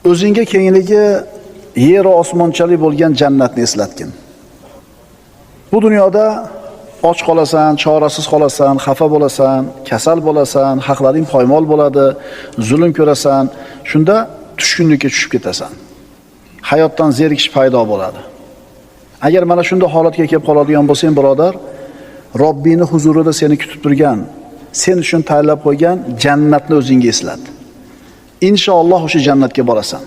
o'zingga kengligi yer osmonchalik bo'lgan jannatni eslatgin. Bu dunyoda och qolasan, chorasiz qolasan, xafa bo'lasan, kasal bo'lasan, haqlaring poymol bo'ladi, zulm ko'rasan, shunda tushkunlikka tushib ketasan. Hayotdan zerikish paydo bo'ladi. Agar mana shunday holatga kelib qoladigan bo'lsang, birodar, Robbingning huzurida seni kutib turgan, sen uchun tayyorlab qo'ygan jannatni o'zingga eslat. Inshaalloh o'sha jannatga borasan.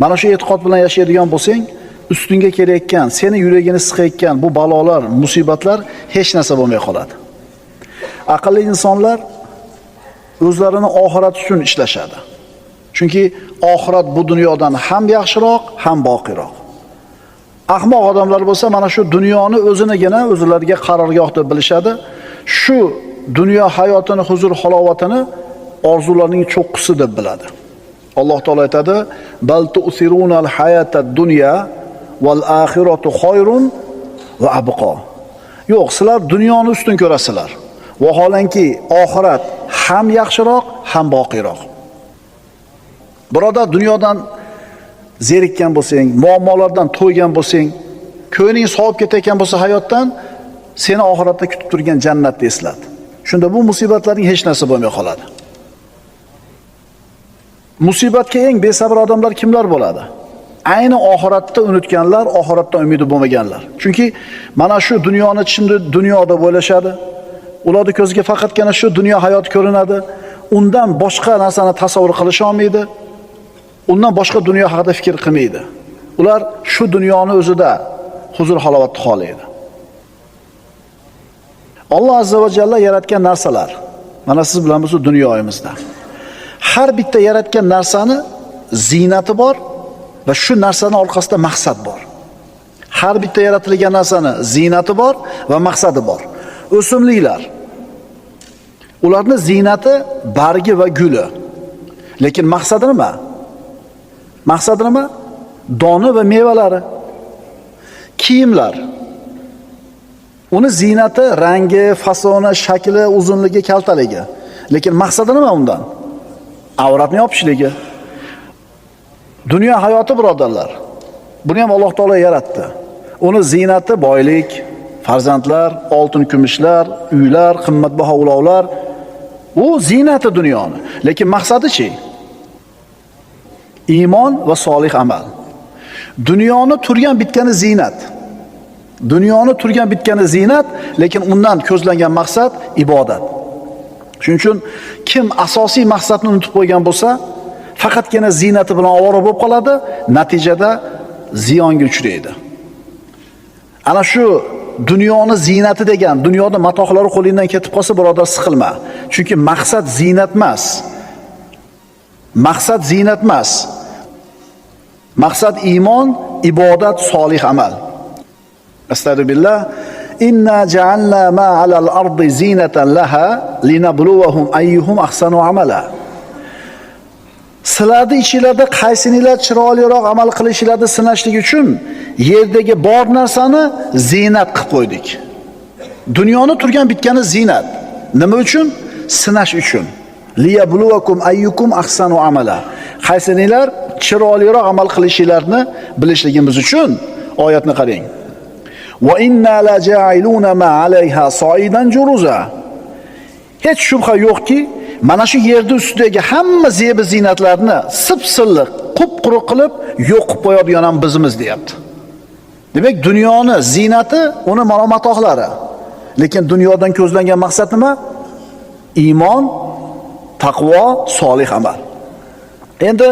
Mana shu e'tiqod bilan yashaydigan bo'lsang, ustingga kelayotgan, seni yuragini siqayotgan bu balolar, musibatlar hech narsa bo'lmay qoladi. Aqlli insonlar o'zlarini oxirat uchun ishlashadi. Chunki oxirat bu dunyodan ham yaxshiroq, ham boqiroq. Ahmoq odamlar bo'lsa, mana shu dunyoni o'zinigina o'zlariga qarorgoh deb bilishadi. Shu dunyo hayotini, huzur halovatini orzularining cho'qqisi deb biladi. Alloh taolo aytadi: "Bal tu'sirunal hayatad dunya val axiratu xoyrun va abqo." Yo'q, sizlar dunyoni ustun ko'rasizlar. Vaholanki oxirat ham yaxshiroq, ham boqiroq. Birodar, dunyodan zerikkan bo'lsang, muammolardan to'ygan bo'lsang, ko'ngling sovib ketayotgan bo'lsa hayotdan, seni oxiratda kutib turgan jannatni eslat. Shunda bu musibatlarning hech narsa bo'lmay qoladi. Musibatga eng besabr odamlar kimlar bo'ladi? Ayni oxiratda unutganlar, oxiratdan umidi bo'lmaganlar. Chunki mana shu dunyoni ichida dunyoda bo'lishadi. Ularning ko'ziga faqatgina shu dunyo hayot ko'rinadi. Undan boshqa narsani tasavvur qilish olmaydi. Undan boshqa dunyo haqida fikr qilmaydi. Ular shu dunyoni o'zida huzur halovatni xohlaydi. Alloh azza va jalla yaratgan narsalar, mana siz bilan biz dunyoyimizda. Har bitta yaratgan narsani ziynati bor va shu narsani orqasida maqsad bor. Har bitta yaratilgan narsani ziynati bor va maqsadi bor. O'simliklar, ularning ziynati bargi va guli. Lekin maqsadi nima? Maqsadi nima? Doni va mevalari. Kiyimlar, uni ziynati rangi, fasoni, shakli, uzunligi, kaltaligi. Lekin maqsadi nima undan? Avratni yopishligi. Dunyo hayoti, birodarlar, buni ham Alloh taolo yaratdi. Uni ziynati boylik, farzandlar, oltin kumushlar, uylar, qimmatbaho ulovlar. U ziynati dunyoni. Lekin maqsadi-chi? Iymon va solih amal. Dunyoni turgan bitgani ziynat. Dunyoni turgan bitgani ziynat, lekin undan ko'zlangan maqsad ibodat. Shuning uchun kim asosiy maqsadni unutib qo'ygan bo'lsa, faqatgina ziynati bilan ovora bo'lib qoladi, natijada ziyonga uchraydi. Ana shu dunyoni ziynati degan, dunyoda matohlari qo'lingdan ketib qolsa, birodar, siqilma. Chunki maqsad ziynat emas. Maqsad ziynat emas. Maqsad iymon, ibodat, solih amal. Astagfirullah. Inna ja'alna ma 'alal ardi zinatan laha linabluwahum ayyuhum ahsanu amala. Sizlarni ichingizda qaysinilar chiroyliroq amal qilishlarini sinashlik uchun yerdagi bor narsani ziynat qilib qo'ydik. Dunyoni turgan bitgani ziynat. Nima uchun? Sinash uchun. Liyabluwakum ayyukum ahsanu amala. Qaysinilar chiroyliroq amal qilishlarini bilishligimiz uchun. Oyatni qarang. Va inna la ja'iluna ma 'alayha sa'idan juruza. Hech shubha yo'qki, mana shu yerda ustidagi hamma zebi ziynatlarni sip-silliq, qup-quruq qilib yo'q qilib qo'yadigan ham bizimiz, deyapti. Demak, dunyoni ziynati uni matohlari. Lekin dunyodan ko'zlangan maqsad nima? Iymon, taqvo, solih amal. Endi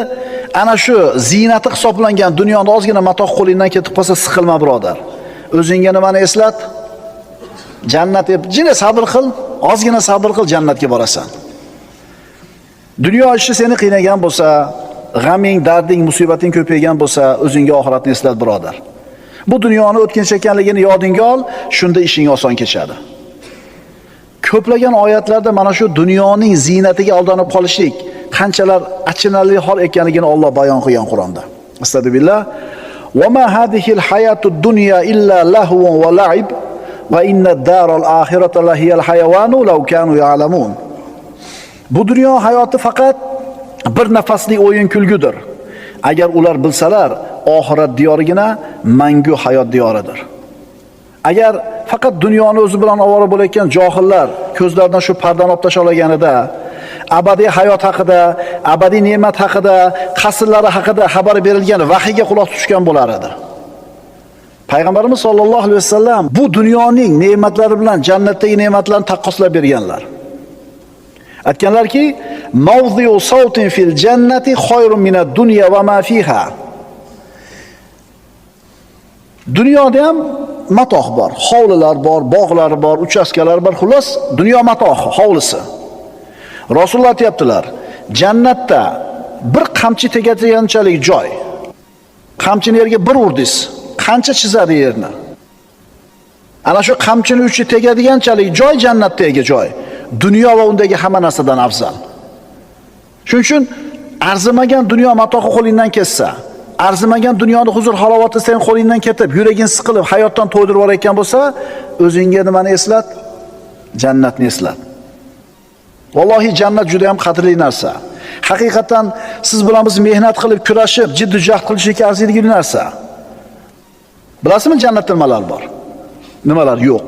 ana shu ziynati hisoblangan dunyoda ozgina matoh qo'lingdan ketib qolsa, siqilma, birodar. O'zingga nimani eslat? Jannat deb jina sabr qil, ozgina sabr qil, jannatga borasan. Dunyo ishi seni qiynagan bo'lsa, g'aming, darding, musibating ko'paygan bo'lsa, o'zingga oxiratni eslat, birodar. Bu dunyoni o'tkinchi ekanligini yodingga ol, shunda ishing oson kechadi. Ko'plagan oyatlarda mana shu dunyoning ziynatiga aldanib qolishlik qanchalar achinarli hol ekanligini Alloh bayon qilgan Qur'onda. Astagfirullah. Va ma hadihil hayatud dunya illa lahwun va la'ib va inna ad-daral akhirata lahiyal hayawanu law kanu ya'lamun. Bu dunyo hayoti faqat bir nafaslik o'yin kulgudir. Agar ular bilsalar, oxirat diyorigina mangu hayot diyoridir. Agar faqat dunyoni o'zi bilan ovora bo'layotgan johillar ko'zlaridan shu pardani olib tashlab olganida, abadiy hayot haqida, abadiy ne'mat haqida, qasrlari haqida xabar berilgan vahiyga quloq tutgan bo'lar edi. Payg'ambarimiz sollallohu alayhi vasallam bu dunyoning ne'matlari bilan jannatdagi ne'matlarni taqqoslab berganlar. Aytganlarki, mawdi'u sawtin fil jannati khayrun minad dunya va ma fiha. Dunyoda ham matoh bor, hovlilar bor, bog'lar bor, uchastkalar bor, xullas dunyo matohi, hovlisi. Rasululloh aytibdilar, jannatda bir qamchi tegadiganchalik joy. Qamchini yerga bir urdingiz, qancha chizadi yerni. Ana shu qamchini uchi tegadiganchalik joy jannatdagi joy. Dunyo va undagi hamma narsadan afzal. Shuning uchun arzimagan dunyo matohi qo'lingdan ketsa, arzimagan dunyoning huzur halovati sen qo'lingdan ketib, yuraging siqilib, hayotdan to'ydirib yuborayotgan bo'lsa, o'zingga nimani eslat? Jannatni eslat. Vallohi jannat juda ham qadrli narsa. Haqiqatan siz bilan biz mehnat qilib, kurashib, jiddiy jahd qilishga arziydigan narsa. Bilasizmi jannatda nimalar bor? Nimalar yo'q?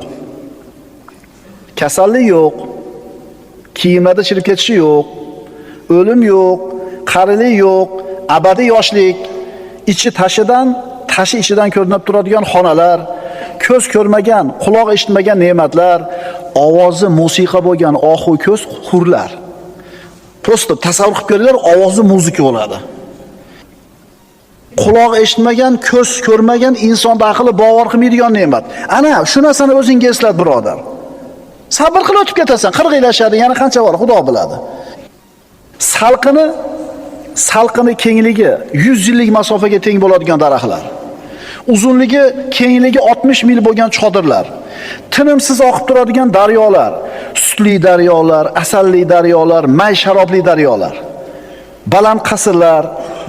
Kasallik yo'q, kiyimlarda chirib ketishi yo'q, o'lim yo'q, qarilik yo'q, abadiy yoshlik, ichi tashi ichidan ko'rinib turadigan xonalar, ko'z ko'rmagan, quloq eshitmagan ne'matlar, ovozi musiqa bo'lgan ohu ko'z hurlar. Prosta tasavvur qilib ko'ringlar, ovozi muzika bo'ladi. Quloq eshitmagan, ko'z ko'rmagan, insonning aqli bovar qilmaydigan ne'mat. Ana shu narsani o'zingga eslat, birodar. Sabr qilib o'tib ketasan, 40 yil yashadi, yana qancha bor, Xudo biladi. Salqini kengligi 100 yillik masofaga teng bo'ladigan daraxtlar. Uzunligi, kengligi 60 mil bo'lgan chodirlar. Tinimsiz oqib turadigan daryolar, sutli daryolar, asalli daryolar, may sharobli daryolar. Baland qasrlar,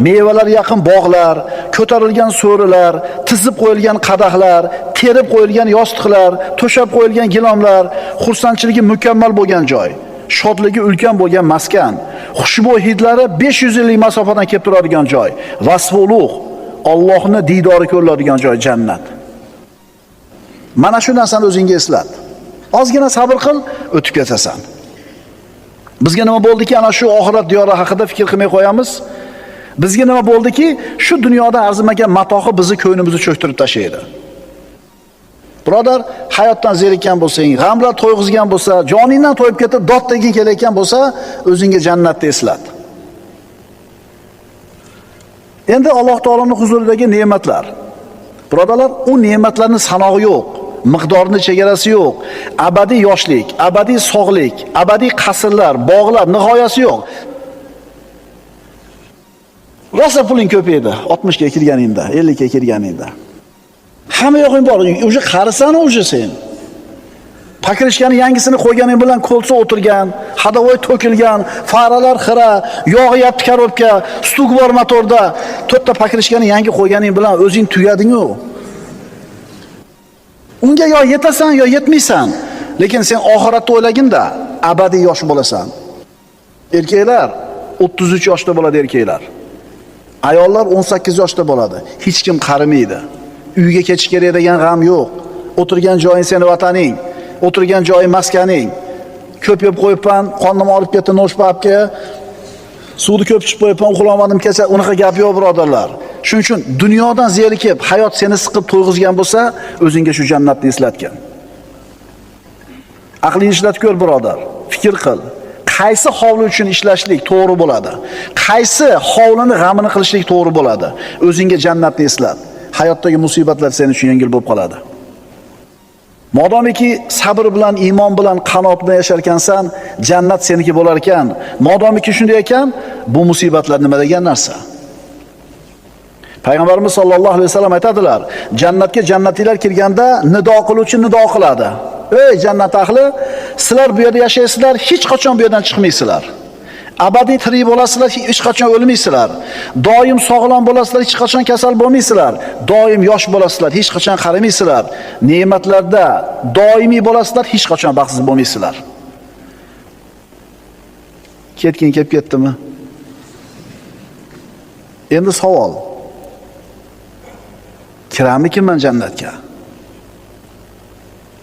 mevalar yaqin bog'lar, ko'tarilgan so'rilar, tizib qo'yilgan qadahlar, terib qo'yilgan yostiqlar, to'shab qo'yilgan gilomlar, xursandchiligi mukammal bo'lgan joy, shodligi ulkan bo'lgan maskan, xushbo'y hidlari 500 yillik masofadan kelib turadigan joy, vasfi ulug', Allohning diydori ko'riladigan joy jannat. Mana shu narsani o'zingga eslat. Ozgina sabr qil, o'tib ketasan. Bizga nima bo'ldiki, ana shu oxirat diyori haqida fikr qilmay qo'yamiz. Bizga nima bo'ldiki, shu dunyoda arzimagan matohi bizni ko'nglimizni cho'ktirib tashlaydi. Birodar, hayotdan zerikkan bo'lsang, g'amlar to'yg'izgan bo'lsa, joningdan to'yib ketib dod deging kelayotgan bo'lsa, o'zingga jannatni eslat. Endi Alloh taoloning huzuridagi ne'matlar. Birodarlar, u ne'matlarning sanog'i yo'q, miqdorining chegarasi yo'q. Abadiy yoshlik, abadiy sog'lik, abadiy qasrlar, bog'lar nihoyasi yo'q. Rosa puling ko'paydi, 60 ga kirganingda, 50 ga kirganingda. Hamma yo'qing bor, o'sha qarisan o'sha sen. Pakrishkani yangisini qo'yganing bilan qo'lsa o'tirgan, hadavoy to'kilgan, faralar xira, yog'i yapti korobka, stuk bor motorda, to'rtta pakrishkani yangi qo'yganing bilan o'zing tugading-ku. Unga yo yetasan yo yetmaysan, lekin sen oxiratni o'ylaginda abadiy yosh bo'lasan. Erkaklar 33 yoshda bo'ladi erkaklar. Ayollar 18 yoshda bo'ladi. Hech kim qarimaydi. Uyga ketish kerak degan g'am yo'q. O'tirgan joying seni vataning, o'tirgan joyi maskaning. Ko'p yeb qo'yibman, qonnim olib ketdi no'shpabga. Suvni ko'p ichib qo'yibman, uxlamadim kecha, unaqa gap yo'q birodarlar. Shuning uchun dunyodan zerikib, hayot seni siqib to'yg'izgan bo'lsa, o'zingga shu jannatni eslatgan. Aqlingni ishlatib ko'r birodar, fikr qil. Qaysi hovli uchun ishlashlik to'g'ri bo'ladi? Qaysi hovlini g'amini qilishlik to'g'ri bo'ladi? O'zingga jannatni eslat. Hayotdagi musibatlar sening uchun yengil bo'lib qoladi. Modomiki sabr bilan, iymon bilan, qanoat bilan yashar ekansan, jannat seniki bo'lar ekan. Modomiki shunday ekan, bu musibatlar nima degan narsa? Payg'ambarimiz sollallohu alayhi vasallam aytadilar, jannatga jannatilar kirganda nido qiluvchi nido qiladi. Ey jannat ahli, sizlar bu yerda yashaysizlar, hech qachon bu yerdan chiqmaysizlar. Abadiy tirik bo'lasizlar, hech qachon o'lmaysizlar. Doim sog'lom bo'lasizlar, hech qachon kasal bo'lmaysizlar. Doim yosh bo'lasizlar, hech qachon qarimaysizlar. Ne'matlarda doimiy bo'lasizlar, hech qachon baxtsiz bo'lmaysizlar. Ketgin kelib ketdimi? Endi savol. Kiramikinman jannatga?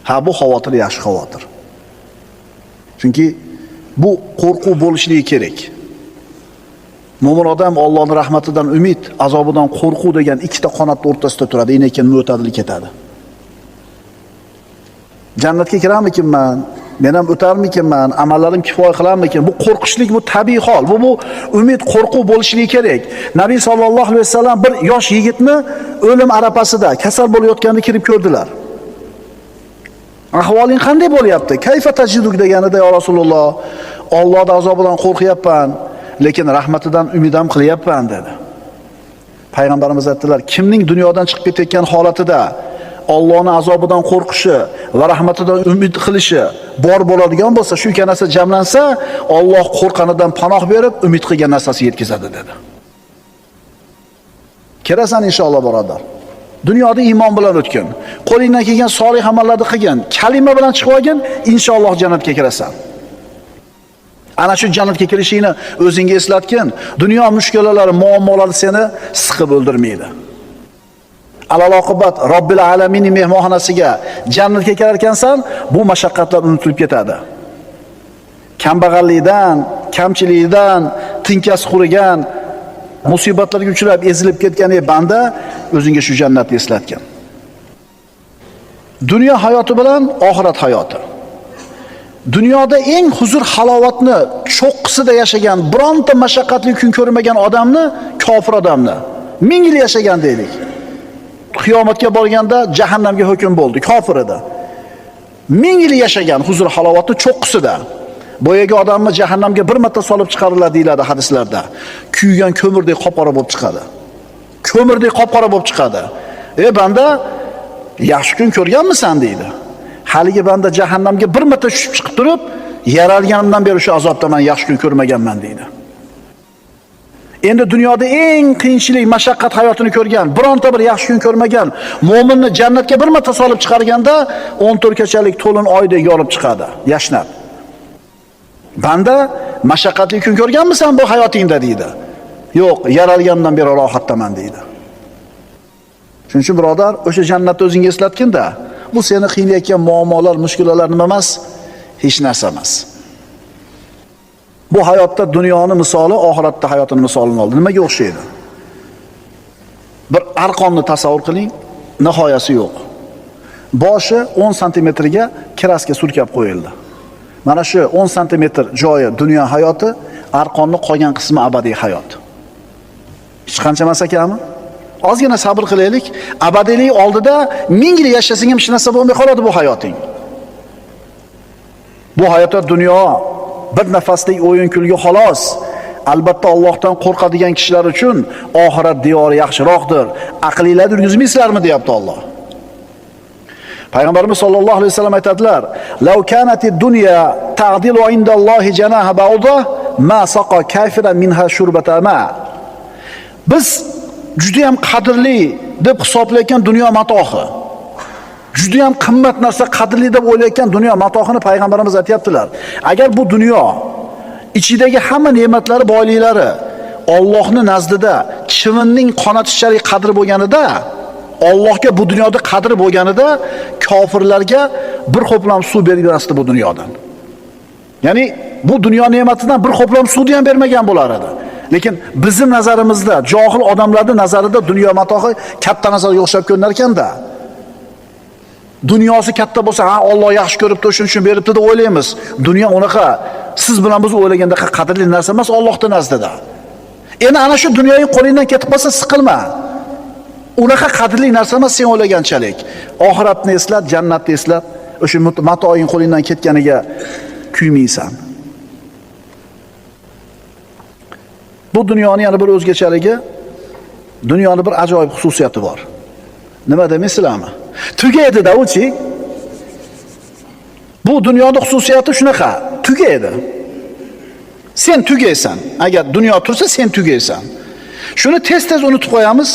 Ha, bu xavotir yaxshi xavotir. Chunki bu qo'rquv bo'lishligi kerak. Mo'min odam Allohning rahmatidan umid, azobidan qo'rquv degan ikkita qanot o'rtasida turadi, lekin mo'tadil ketadi. Jannatga kiramikinman? Men ham o'tarmikinman? Amallarim kifoya qilarmikin? Bu qo'rqishlik, bu tabiiy hol. Bu umid, qo'rquv bo'lishligi kerak. Nabiy sollallohu alayhi vasallam bir yosh yigitni o'lim arafasida kasal bo'layotganida kirib ko'rdilar. Ahvoling qanday bo'lyapti? Kayfa tajiduk deganida, ya Rasululloh, Allohning azobidan qo'rqyapman, lekin rahmatidan umid ham qilyapman dedi. Payg'ambarimiz aytdilar, kimning dunyodan chiqib ketayotgan holatida Allohning azobidan qo'rqishi va rahmatidan umid qilishi bor bo'ladigan bo'lsa, shu ikki narsa jamlansa, Alloh qo'rqanidan panoh berib, umid qilgan narsasi yetkazadi dedi. Kirasan inshaalloh birodar. Dunyoda iymon bilan o'tgin. Qo'lingdan kelgan solih amallarni qilgin. Kalima bilan chiqib olgin, inshaalloh jannatga kirasan. Ana shu jannatga kirishingni o'zingga eslatgin. Dunyo mushkulalari, muammolari seni siqib o'ldirmaydi. Alal-oqibat Robbil alaminning mehmonxonasiga, jannatga kirar ekansan, bu mashaqqatlar unutilib ketadi. Kambag'allikdan, kamchilikdan, tinkasi qurigan, musibatlarga uchrab ezilib ketgan banda o'zingga shu jannatni eslatgan. Dunyo hayoti bilan oxirat hayoti. Dunyoda eng huzur halovatni cho'qqisida yashagan, bironta mashaqqatli kun ko'rmagan odamni, kofir odamni 1000 yil yashagan deylik. Qiyomatga borganda jahannamga hukm bo'ldi, kofir edi. 1000 yil yashagan huzur halovatni cho'qqisida. Boyaga odamni jahannamga bir marta solib chiqariladi deyiladi hadislarda. Kuygan ko'mirdek qop-qora bo'lib chiqadi. Ko'mirdek qop-qora bo'lib chiqadi. Banda, yaxshi kun ko'rganmisan deydi. Haligi banda jahannamga bir marta tushib chiqib turib, yaralganimdan beri shu azobda men yaxshi kun ko'rmaganman deydi. Endi dunyoda eng qiyinchilik, mashaqqat hayotini ko'rgan, bironta bir yaxshi kun ko'rmagan mo'minni jannatga bir marta solib chiqarganda 14 kechalik to'lin oydek yorib chiqadi, yashnab. Banda, mashaqqatli kun ko'rganmisan bu hayotingda deydi. Yo'q, yaralgandan beri rohatdaman deydi. Shuning uchun birodar, o'sha jannatni o'zingga eslatgin-da, bu seni qiynayotgan muammolar, mushkulalar nima emas? Hech narsa emas. Bu hayotda dunyoni misoli, oxiratda hayotning misolini oldi. Nimaga o'xshaydi? Bir arqonni tasavvur qiling, nihoyasi yo'q. Boshi 10 santimetrga kraska surkab qo'yildi. Mana shu 10 santimetr joyi dunyo hayoti, arqonning qolgan qismi abadiy hayot. Hech qancha emas ekanmi? Ozgina sabr qilaylik. Abadiylik oldida 1000 yil yashasang ham hech narsa bo'lmay qoladi bu hayoting. Bu hayotda dunyo bir nafaslik o'yin kulgi xolos. Albatta Allohdan qo'rqadigan kishilar uchun oxirat diyori yaxshiroqdir. Aqlingizlarni yurgizmaysizlarmi deyapti Alloh. Payg'ambarimiz sollallohu alayhi vasallam aytadilar: "Law kanatid dunya ta'dilu indallohi janaha ba'uda ma saqa kafiran minha shurbata ma." Biz juda ham qadrli deb hisoblayotgan dunyo matohi, juda ham qimmat narsa, qadrli deb o'ylayotgan dunyo matohini payg'ambarimiz aytayaptilar. Agar bu dunyo ichidagi hamma ne'matlari, boyliklari Allohning nazdida chivinning qonatishchalik qadri bo'lganida, Allohga bu dunyoda qadri bo'lganida, kofirlarga bir xo'plam suv bermasdi bu dunyodan. Ya'ni bu dunyo ne'matidan bir xo'plam suvni ham bermagan bo'lar edi. Lekin bizning nazarimizda, johil odamlarning nazarida dunyo matohi katta narsaga o'xshab ko'rinar ekanda. Dunyosi katta bo'lsa, ha Alloh yaxshi ko'ribdi, shuning uchun beribdi deb o'ylaymiz. Dunyo unaqa siz bilan biz o'ylaganda qadrli narsa emas Allohning nazdida. Endi ana shu dunyoning qo'lingdan ketib qolsa siqilma. Unaqa qadrli narsa emas sen o'ylaganchalik. Oxiratni eslat, jannatni eslat, o'sha matoing qo'lingdan ketganiga kuymaysan. Bu dunyoning yana bir o'zgachaligi, dunyoning bir ajoyib xususiyati bor. Nima demaysizlarmi? Tugaydi-da uchi. Bu dunyoning xususiyati shunaqa, tugaydi. Sen tugaysan. Agar dunyo tursa sen tugaysan. Shuni tez-tez unutib qo'yamiz.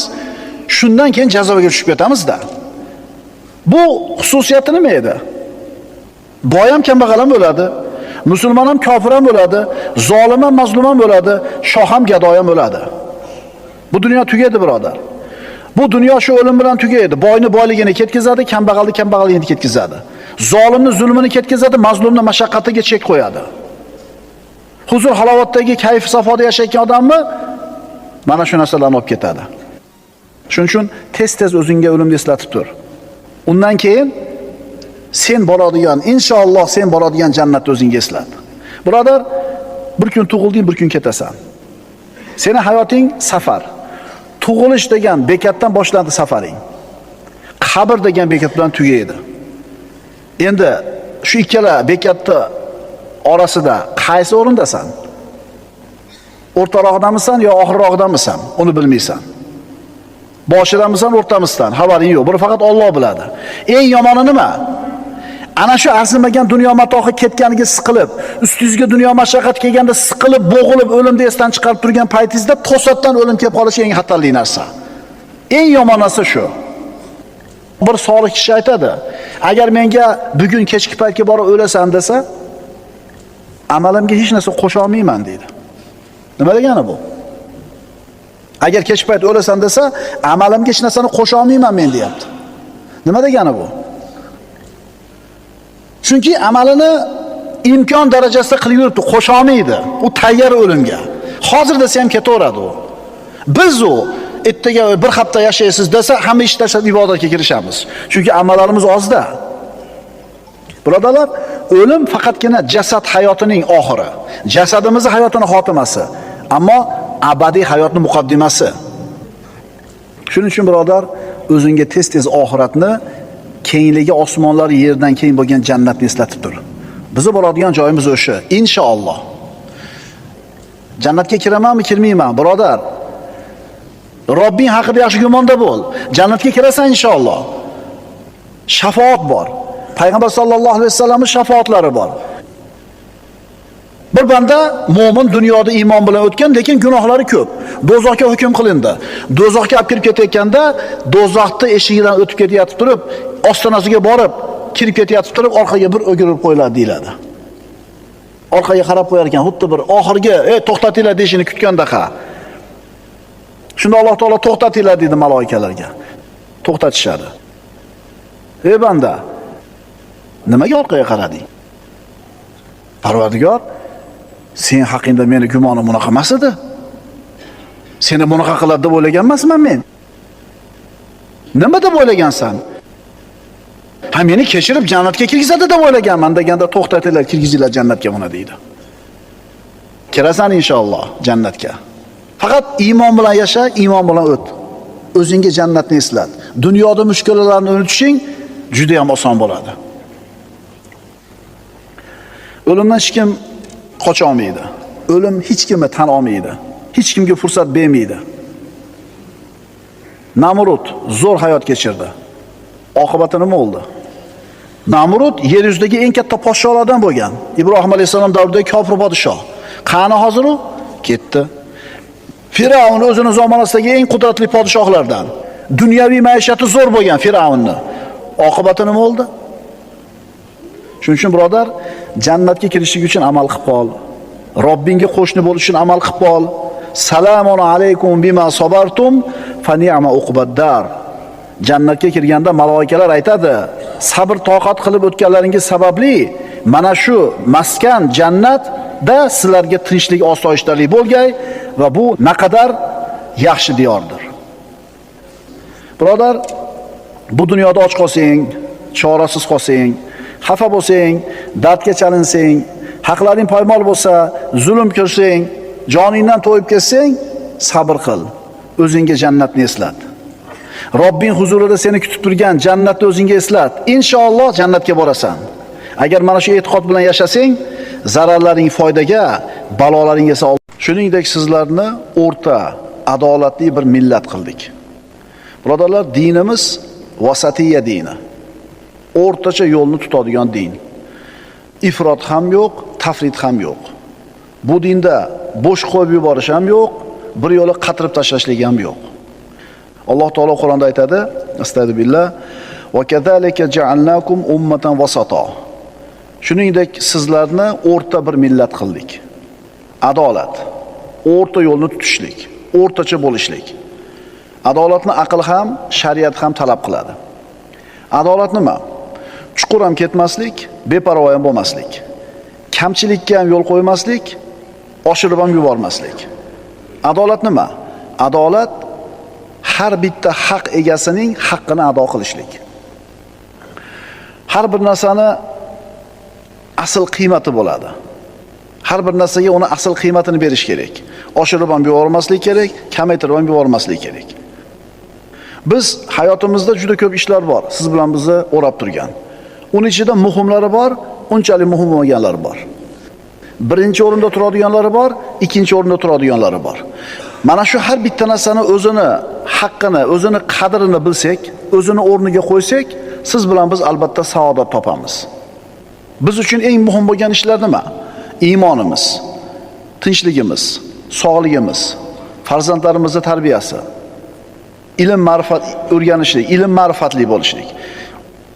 Shundan keyin jazoga tushib ketamiz-da. Bu xususiyati nima edi? Boy ham kambag'al ham bo'ladi, musulmon ham kofir ham bo'ladi, zolim ham mazlum ham bo'ladi, shoh ham gado ham bo'ladi. Bu dunyo tugaydi, birodar. Bu dunyo shu o'lim bilan tugaydi. Boyni boyligini ketkazadi, kambag'alni kambag'alligini ketkazadi. Zolimni zulmini ketkazadi, mazlumni mashaqqatiga chek qo'yadi. Huzur halovatdagi kayf safoda yashayotgan odamni mana shu narsalarni olib ketadi. Shuning uchun tez-tez o'zingga o'limni eslatib tur. Undan keyin sen boradigan, inshaalloh sen boradigan jannatni o'zingga eslat. Birodar, bir kun tug'ilding, bir kun ketasan. Seni hayoting safar. Tug'ilish degan bekatdan boshlandi safaring. Qabr degan bekat bilan tugaydi. Endi shu ikkala bekatni orasida qaysi o'rindasan? O'rtaroqdamisan yo oxirroqdamisan? Uni bilmaysan. Boshidamisan, o'rtamisan? Xabaring yo'q. Buni faqat Alloh biladi. Eng yomoni nima? Ana shu arzimagan dunyo matohi ketganiga siqilib, ustingizga dunyo mashaqqat kelganda siqilib, bo'g'ilib, o'limni esdan chiqarib turgan paytingizda to'satdan o'lim kelib qolishi eng xatarli narsa. Eng yomon narsa shu. Bir solih kishi aytadi, agar menga bugun kechki paytga borib o'lasan desa, amalimga hech narsa qo'sha olmayman deydi. Nima degani bu? Agar kechki payt o'lasan desa, amalimga hech narsani qo'sha olmayman men deyapti. Nima degani bu? Chunki amalini imkon darajasida qilib yuribdi, qo'sha olmaydi. U tayyor o'limga. Hozir desa ham ketaveradi u. Biz u ertaga bir hafta yashaysiz desa, hamma ish tashlab ibodatga kirishamiz. Chunki amallarimiz ozda. Birodarlar, o'lim faqatgina jasad hayotining oxiri. Jasadimiz hayotining xotimasi, ammo abadiy hayotning muqaddimasi. Shuning uchun birodar, o'zingga tez-tez oxiratni, kengligi osmonlar yerdan keng bo'lgan jannatni eslatib tur. Bizni boradigan joyimiz o'sha, inshaalloh. Jannatga kiramanmi, kirmayman, birodar? Robbing haqida yaxshi gumonda bo'l. Jannatga kirasan inshaalloh. Shafaat bor. Payg'ambar sollallohu alayhi vasallamning shafaatlari bor. Bir banda mo'min dunyoda iymon bilan o'tgan, lekin gunohlari ko'p. Do'zaxga hukm qilindi. Do'zaxga olib kirib ketayotganda, do'zaxning eshigidan o'tib ketayotib turib, ostonasiga borib, kirib ketayotib turib, orqaga bir o'girib qo'yiladi deyiladi. Orqaga qarab qo'yar ekan, xuddi bir oxirgi, to'xtatinglar deyishini kutgandaqa. Shunda Alloh taolo to'xtatinglar dedi malaikalarga. To'xtatishadi. Ey banda, nimaga orqaga qarading? Parvardigor, sen haqingda meni gumonim bunaqa emas edi. Seni bunaqa qiladi deb o'ylagan emasman men. Nima deb o'ylagansan? Ha, meni kechirib jannatga kirgizadi deb o'ylaganman deganda, to'xtatinglar, kirgizinglar jannatga buni deydi. Kirasan inshaalloh jannatga. Faqat iymon bilan yasha, iymon bilan o't. O'zingga jannatni eslat. Dunyoda mushkulalarni unutishing juda ham oson bo'ladi. O'limdan hech kim qocha olmaydi. O'lim hech kimni tan olmaydi. Hech kimga fursat bermaydi. Namrud zo'r hayot kechirdi. Oqibati nima bo'ldi? Namrud yer yuzidagi eng katta podsholardan bo'lgan. Ibrohim alayhisalom davridagi kofir podshoh. Qani hozir u? Ketdi. Firavun o'zining zamonasidagi eng qudratli podshohlardan. Dunyoviy maishati zo'r bo'lgan Firavunni. Oqibati nima bo'ldi? Shuning uchun birodar, jannatga kirishlik uchun amal qilib qol. Robbingga qo'shni bo'lish uchun amal qilib qol. Salamun alaykum bima sabartum fa ni'ma uqbaddar. Jannatga kirganda malaikalar aytadi, sabr toqat qilib o'tganlaringiz sababli mana shu maskan jannatda sizlarga tinchlik, osoyishtalik bo'lgay va bu naqadar yaxshi diyordir. Birodar, bu dunyoda och qolsang, chorasiz qolsang, xafa bo'lsang, dardga chalinsang, haqlaring poymol bo'lsa, zulm ko'rsang, joningdan to'yib ketsang, sabr qil. O'zingga jannatni eslat. Robbing huzurida seni kutib turgan jannatni o'zingga eslat. Inshaalloh jannatga borasan. Agar mana shu e'tiqod bilan yashasang, zararlaring foydaga, balolaring esa. Shuningdek, sizlarni o'rta, adolatli bir millat qildik. Birodarlar, dinimiz vasatiyya dini. O'rtacha yo'lni tutadigan din. Ifrot ham yo'q, tafrit ham yo'q. Bu dinda bo'sh qo'yib yuborish ham yo'q, bir yo'li qatirib tashlashlik ham yo'q. Alloh taolo Qur'onda aytadi, astagfirullah, va kazalika ja'alnakum ummatan vasata. Shuningdek, sizlarni o'rta bir millat qildik. Adolat, o'rta yo'lni tutishlik. o'rtacha bo'lishlik. Adolatni aql ham, shariat ham talab qiladi. Adolat nima? Chuqur ham ketmaslik, beparvo ham bo'lmaslik. Kamchilikka ham yo'l qo'ymaslik, oshirib ham yubormaslik. Adolat nima? Adolat har bitta haq egasining haqqini ado qilishlik. Har bir narsani asl qiymati bo'ladi. Har bir narsaga uni asl qiymatini berish kerak. Oshirib ham yubormaslik kerak, kamaytirib ham yubormaslik kerak. Biz hayotimizda juda ko'p ishlar bor, siz bilan bizni o'rab turgan. Uning ichida muhimlari bor, unchalik muhim bo'lmaganlari bor. Birinchi o'rinda turadiganlari bor, ikkinchi o'rinda turadiganlari bor. Mana shu har bitta narsani o'zini haqqini, o'zini qadrini bilsak, o'zini o'rniga qo'ysak, siz bilan biz albatta saodat topamiz. Biz uchun eng muhim bo'lgan ishlar nima? Iymonimiz, tinchligimiz, sog'ligimiz, farzandlarimizning tarbiyasi, ilm ma'rifat o'rganishlik, ilm ma'rifatli bo'lishlik.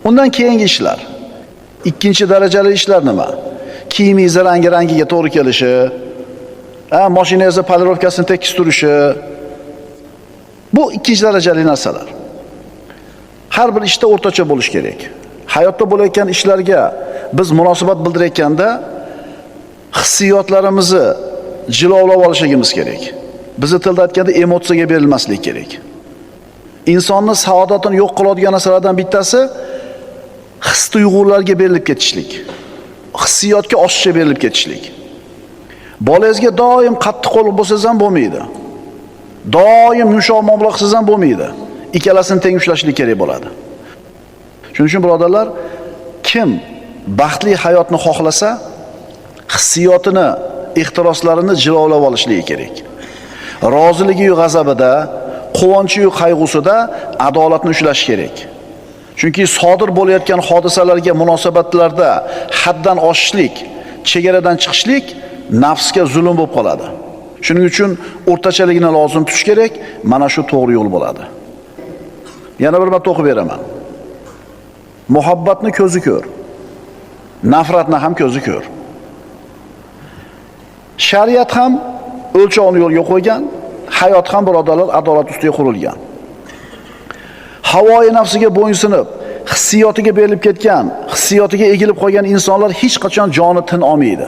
Undan keyingi ishlar, ikkinchi darajali ishlar nima? Kiyimingiz rangiga to'g'ri kelishi, mashinangiz polirovkasini tekis turishi. Bu ikkinchi darajali narsalar. Har bir ishda o'rtacha bo'lish kerak. Hayotda bo'layotgan ishlarga biz munosabat bildirayotganda hissiyotlarimizni jilovlab olishimiz kerak. Bizni tilda aytganda emotsiyaga berilmaslik kerak. Insonni saodatini yo'q qiladigan narsalardan bittasi his-tuyg'ularga berilib ketishlik. Hissiyotga oshiqcha berilib ketishlik. Bolangizga doim qattiq qo'l bo'lsangiz ham bo'lmaydi. Doim yumshoq muomala qilsangiz ham bo'lmaydi. Ikkalasini teng ushlashlik kerak bo'ladi. Shuning uchun birodarlar, kim baxtli hayotni xohlasa, hissiyotini, ehtiroslarini jilovlab olishligi kerak. Roziligi-yu g'azabida, quvonchi-yu qayg'usida adolatni ushlash kerak. Chunki sodir bo'layotgan hodisalarga munosabatlarda haddan oshishlik, chegaradan chiqishlik nafsga zulm bo'lib qoladi. Shuning uchun o'rtachaligini lozim tutish kerak. Mana shu to'g'ri yo'l bo'ladi. Yana bir marta o'qib beraman. Muhabbatni ko'zi ko'r, nafratni ham ko'zi ko'r. Shariat ham o'lchovni yo'lga qo'ygan, hayot ham birodarlar adolat ustiga qurilgan. Havoyi nafsiga bo'yinsinib, hissiyotiga berilib ketgan, hissiyotiga egilib qolgan insonlar hech qachon joni tin olmaydi.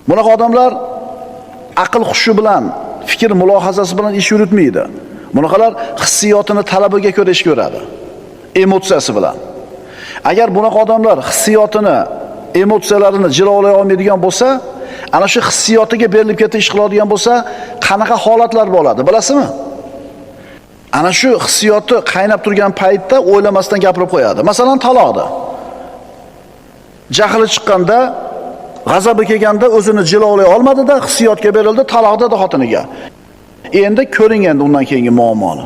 Bunaqa odamlar aql xushi bilan, fikr mulohazasi bilan ish yuritmaydi. Bunaqalar hissiyotini talabiga ko'ra ish ko'radi, emotsiyasi bilan. Agar bunaqa odamlar hissiyotini, emotsiyalarini jilovlay olmaydigan bo'lsa, ana shu hissiyotiga berilib ketib ish qiladigan bo'lsa, qanaqa holatlar bo'ladi, bilasizmi? Ana shu hissiyoti qaynab turgan paytda o'ylamasdan gapirib qo'yadi. Masalan, taloqda. Jahli chiqqanda, g'azabi kelganda o'zini jilovlay olmadi-da, hissiyotga berildi, taloq dedi xotiniga. Endi ko'ring endi undan keyingi muammoni.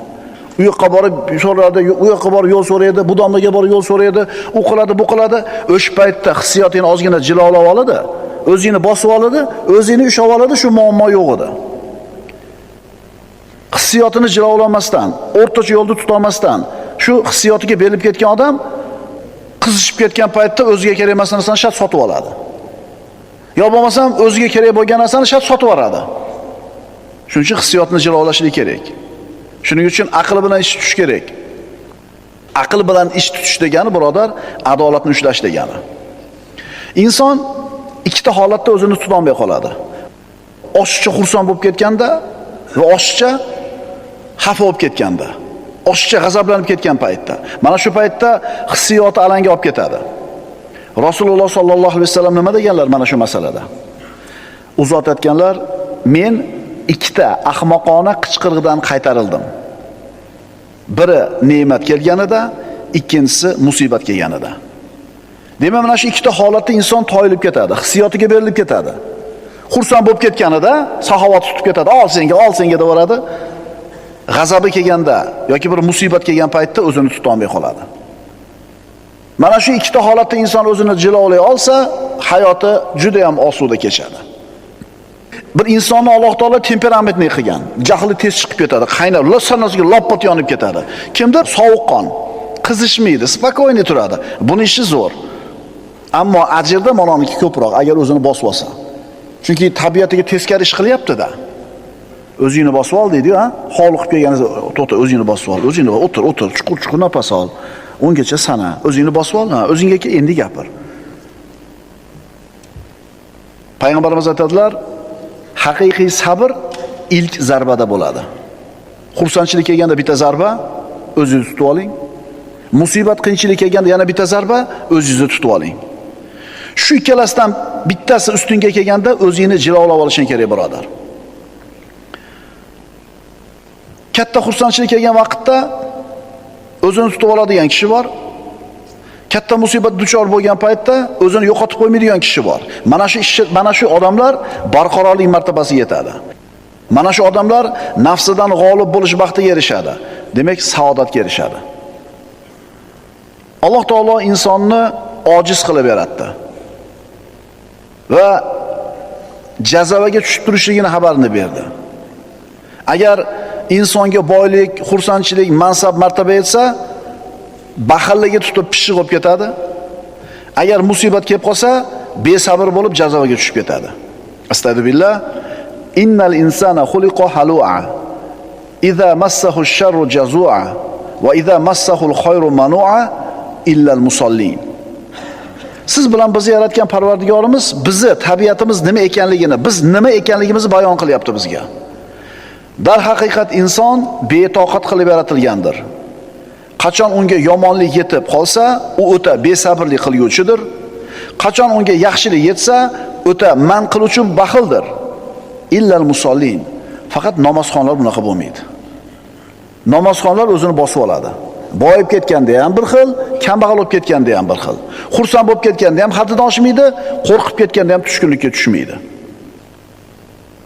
U yoqqa borib so'radi, u yoqqa borib yo'l so'raydi, bu domlaga borib yo'l so'raydi, u qiladi, bu qiladi. O'sha paytda hissiyotingni ozgina jilovlab oladi, o'zini bosib oladi, o'zini ushlab oladi, shu muammo yo'q edi. Hissiyotini jilovlamasdan, o'rtacha yo'lda tuta olmasdan, shu hissiyotiga berilib ketgan odam qizishib ketgan paytda o'ziga kerak emas narsani shat sotib oladi. Yo bo'lmasam o'ziga kerak bo'lgan narsani shat sotib yuboradi. Shuning uchun hissiyotni jilovlashlik kerak. Shuning uchun aql bilan ish tutish kerak. Aql bilan ish tutish degani birodar, adolatni ushlash degani. Inson ikkita holatda o'zini tuta olmay qoladi. Oshiqcha xursand bo'lib ketganda va oshiqcha xafa bo'lib ketganda, oshiqcha g'azablanib ketgan paytda. Mana shu paytda hissiyoti alanga olib ketadi. Rasululloh sollallohu alayhi vasallam nima deganlar mana shu masalada? U zot aytganlar, men ikkita ahmoqona qichqirig'idan qaytarildim. Biri ne'mat kelganida, ikkinchisi musibat kelganida. Demak, mana shu ikkita holatda inson toyilib ketadi, hissiyotiga berilib ketadi. Xursand bo'lib ketganida saxovat tutib ketadi, ol senga deb o'radi. G'azabi kelganda yoki bir musibat kelgan paytda o'zini tuta olmay qoladi. Mana shu ikkita holatda inson o'zini jilovlay olsa, hayoti juda ham osuda kechadi. Bir insonni Alloh taolo temperamentli qilgan, jahli tez chiqib ketadi, qaynab, sanasiga loppat yonib ketadi. Kimdir sovuqqon, qizishmaydi, spokojniy turadi. Buni ishi zo'r. Ammo ajrda mononiki ko'proq agar o'zini bosib olsa. Chunki tabiatiga teskari ish qilyapti-da. O'zingni bosib ol deydi-yu, ha? Hovliqib kelganingizda to'xta, o'zingni bosib ol. O'zingni o'tir, chuqur nafas ol. Ungacha sana. O'zingni bosib ol, o'zingga endi gapir. Payg'ambarimiz aytadilar, haqiqiy sabr ilk zarbada bo'ladi. Xursandchilik kelganda bitta zarba, o'zingizni tutib oling. Musibat, qiyinchilik kelganda yana bitta zarba, o'zingizni tutib oling. Shu ikkalasidan bittasi ustunga kelganda o'zingni jilovlab olishing kerak, birodar. Katta xursandchilik kelgan vaqtda o'zini tutib oladigan kishi bor. Katta musibat duchor bo'lgan paytda o'zini yo'qotib qo'ymaydigan kishi bor. Mana shu odamlar barqarorlik martabasiga yetadi. Mana shu odamlar nafsidan g'olib bo'lish baxtiga erishadi. Demak, saodatga erishadi. Alloh taolo insonni ojiz qilib yaratdi. Va jazavaga tushib turishligini xabarini berdi. Agar insonga boylik, xursandchilik, mansab, martaba yetsa, baxilligi tutib pishiq bo'lib ketadi. Agar musibat kelib qolsa, besabr bo'lib jazavaga tushib ketadi. Astagfirullah. Innal insana xuliqa halu'a. Idza massahu ash-sharru jazu'a va idza massahu al-khayru manu'a illa al-musallin. Siz bilan bizni yaratgan Parvardigorimiz bizni tabiatimiz nima ekanligini, biz nima ekanligimizni bayon qilyapti bizga. Dar haqiqat inson betoqat qilib yaratilgandir. Qachon unga yomonlik yetib qolsa, u o'ta besabrlik qilguvchidir. Qachon unga yaxshilik yetsa, o'ta man qiluvchi baxildir. Illal musallin. Faqat namozxonlar bunaqa bo'lmaydi. Namozxonlar o'zini bosib oladi. Boyib ketganda ham bir xil, kambag'al bo'lib ketganda ham bir xil. Xursand bo'lib ketganda ham haddidan oshmaydi, qo'rqib ketganda ham tushkunlikka tushmaydi.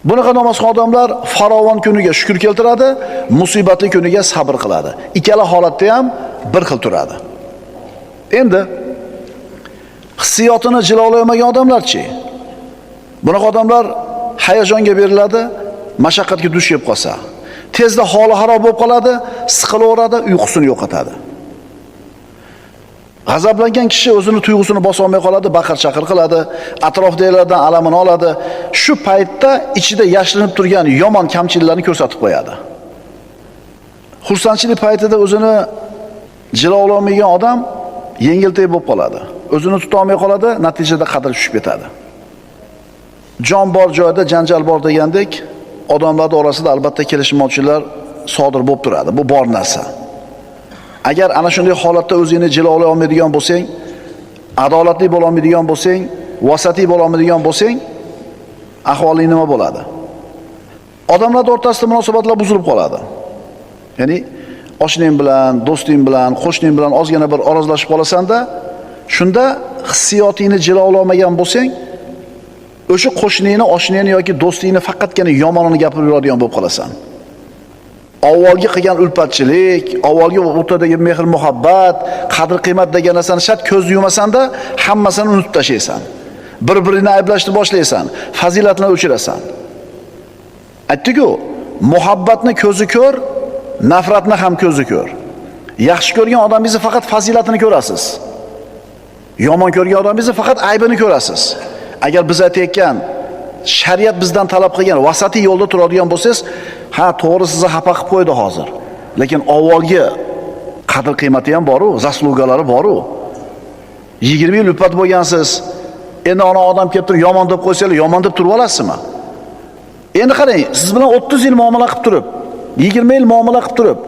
Bunaqa namozxon odamlar farovon kuniga shukr keltiradi, musibatli kuniga sabr qiladi. Ikkala holatda ham bir xil turadi. Endi hissiyotini jilovlayolmagan odamlarchi? Bunaqa odamlar hayajonga beriladi, mashaqqatga duch kelib qolsa, tezda holi xarob bo'lib qoladi, siqilaveradi, uyqusini yo'qotadi. G'azablangan kishi o'zini tuyg'usini bosa olmay qoladi, baqir-chaqir qiladi, atrofdagilardan alamini oladi. Shu paytda ichida yashirinib turgan yomon kamchiliklarni ko'rsatib qo'yadi. Xursandchilik paytida o'zini jilovlay olmagan odam yengiltay bo'lib qoladi. O'zini tuta olmay qoladi, natijada qadri tushib ketadi. Jon bor joyda janjal bor degandek, odamlar orasida albatta kelishmovchiliklar sodir bo'lib turadi. Bu bor narsa. Agar ana shunday holatda o'zingni jilovlay olmaydigan bo'lsang, adolatli bo'la olmaydigan bo'lsang, vasatiy bo'la olmaydigan bo'lsang, ahvoling nima bo'ladi? Odamlar o'rtasida munosabatlar buzilib qoladi. Ya'ni oshning bilan, do'sting bilan, qo'shning bilan ozgina bir orozlashib qolasan-da, shunda hissiyotingni jilovlay olmagan bo'lsang, o'sha qo'shningni, oshningni yoki do'stingni faqatgina yomonini gapirib yuradigan bo'lib qolasan. Avvalgi qilgan ulfatchilik, avvalgi o'rtadagi mehr muhabbat, qadr qiymat degan narsani shart ko'zni yumasanda hammasini unutib tashlaysan. Bir-birini ayblashni boshlaysan, fazilatni o'chirasan. Aytdik-ku, muhabbatni ko'zi ko'r, nafratni ham ko'zi ko'r. Yaxshi ko'rgan odamingizni faqat fazilatini ko'rasiz. Yomon ko'rgan odamingizni faqat aybini ko'rasiz. Agar biz aytayotgan shariat bizdan talab qilgan vasatiy yo'lda turadigan bo'lsangiz, ha, to'g'ri sizni xafa qilib qo'ydi hozir. Lekin avvalgi qadr qiymati ham bor-u, zaslugalari bor-u. 20 yil ulfat bo'lgansiz. Endi ona odam kelib turib yomon deb qo'ysalar, yomon deb turib olasizmi? Endi qarang, siz bilan 30 yil muomala qilib turib, 20 yil muomala qilib turib,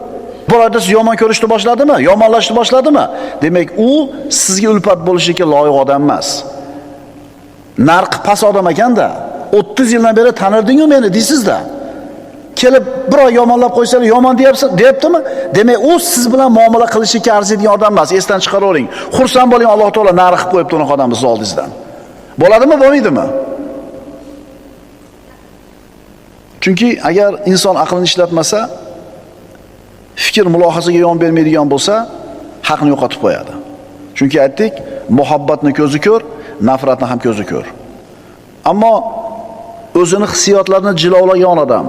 bir oyda siz yomon ko'rishni boshladimi? Yomonlashni boshladimi? Demak, u sizga ulfat bo'lishga loyiq odam emas. Narqi past odam ekanda, 30 yildan beri tanirding-ku meni deysiz-da. Kelib bir oy yomonlab qo'ysalar, yomon deyaptimi? Demak, u siz bilan muomala qilishga arziydigan odam emas. Esdan chiqaravering. Xursand bo'ling, Alloh taolo narx qilib qo'yibdi unaqa odamni siz oldingizdan. Bo'ladimi, bo'lmaydimi? Chunki agar inson aqlini ishlatmasa, fikr mulohazaga yon bermaydigan bo'lsa, haqni yo'qotib qo'yadi. Chunki aytdik, muhabbatni ko'zi ko'r, nafratni ham ko'zi ko'r. Ammo o'zini hissiyotlarini jilovlagan odam,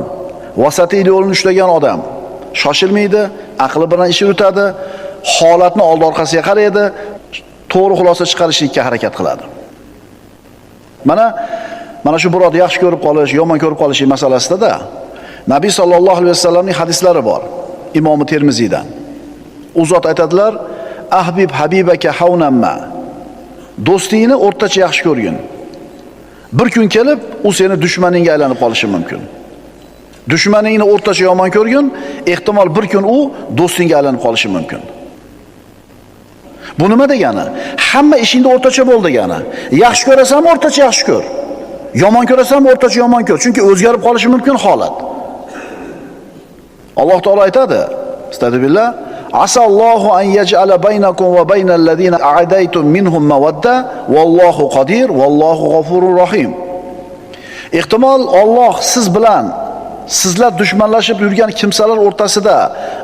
vasatiy yo'lni ushlagan odam shoshilmaydi, aqli bilan ish yuritadi, holatni old orqasiga qaraydi, to'g'ri xulosa chiqarishga harakat qiladi. Mana shu birodni yaxshi ko'rib qolish, yomon ko'rib qolish masalasida Nabiy sallallohu alayhi vasallamning hadislari bor. Imom Termiziydan. U zot aytadilar: "Ahbib habibaka hawnamma." Do'stingni o'rtacha yaxshi ko'rgin. Bir kun kelib, u seni dushmaningga aylanib qolishi mumkin. Dushmaningni o'rtacha yomon ko'rgin, ehtimol bir kun u do'stingga aylanib qolishi mumkin. Bu nima degani? Hamma ishingda o'rtacha bo'l degani. Yaxshi ko'rasan, o'rtacha yaxshi ko'r. Yomon ko'rasan, o'rtacha yomon ko'r, chunki o'zgarib qolishi mumkin holat. Alloh taolo aytadi: "Astagfirullah, asallohu an yaj'ala baynakum va baynal ladina a'adaytum minhum mawadda, vallohu qodir, vallohu g'afurur rohim." Ehtimol Alloh siz bilan sizlar dushmanlashib yurgan kimsalar o'rtasida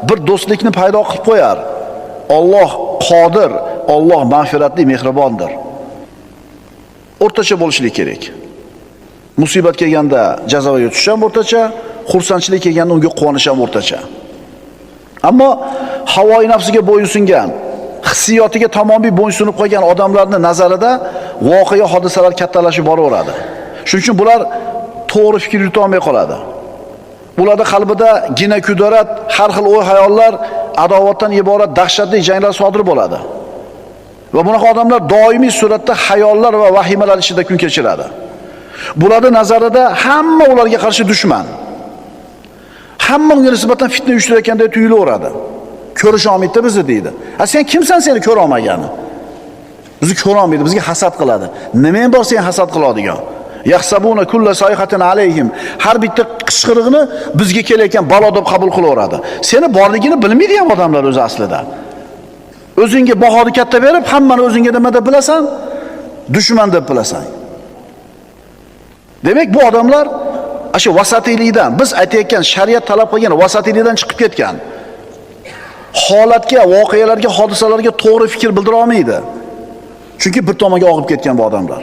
bir do'stlikni paydo qilib qo'yar. Alloh qodir, Alloh mag'firatli, mehribondir. O'rtacha bo'lishlik kerak. Musibat kelganda jazoga tushish ham o'rtacha, xursandchilik kelganda unga quvonish ham o'rtacha. Ammo havoyi nafsiga bo'ysungan, hissiyotiga tamomiyy bo'ysunib qo'ygan odamlarning nazarida voqea hodisalar kattalashib boraveradi. Shuning uchun bular to'g'ri fikr yuta olmay qoladi. Ularda qalbida gina kudarat, har xil o'y-xayollar, adovatdan iborat dahshatli janglar sodir bo'ladi. Va bunaqa odamlar doimiy suratda xayollar va vahimalar ichida kun kechiradi. Bularning nazarida hamma ularga qarshi dushman. Hamma unga nisbatan fitna uyushtirayotgandek tuyulaveradi. Ko'rish olmaydi bizni deydi. Sen kimsan, seni ko'ra olmagani? Bizni ko'ra olmaydi, bizga hasad qiladi. Nima bor sen hasad qiladigan? Yahsabuna kulla sayhatin alayhim. Har bitta qichqirig'ini bizga kelayotgan balo deb qabul qilaveradi. Seni borligini bilmaydi ham odamlar o'zi aslida. O'zingga bahoni katta berib, hammani o'zingga nima deb bilasan? Dushman deb bilasan. Demak, bu odamlar shu vasatiylikdan, biz aytayotgan shariat talab qilgan vasatiylikdan chiqib ketgan. Holatga, voqealarga, hodisalarga to'g'ri fikr bildira olmaydi. Chunki bir tomonga og'ib ketgan bu odamlar.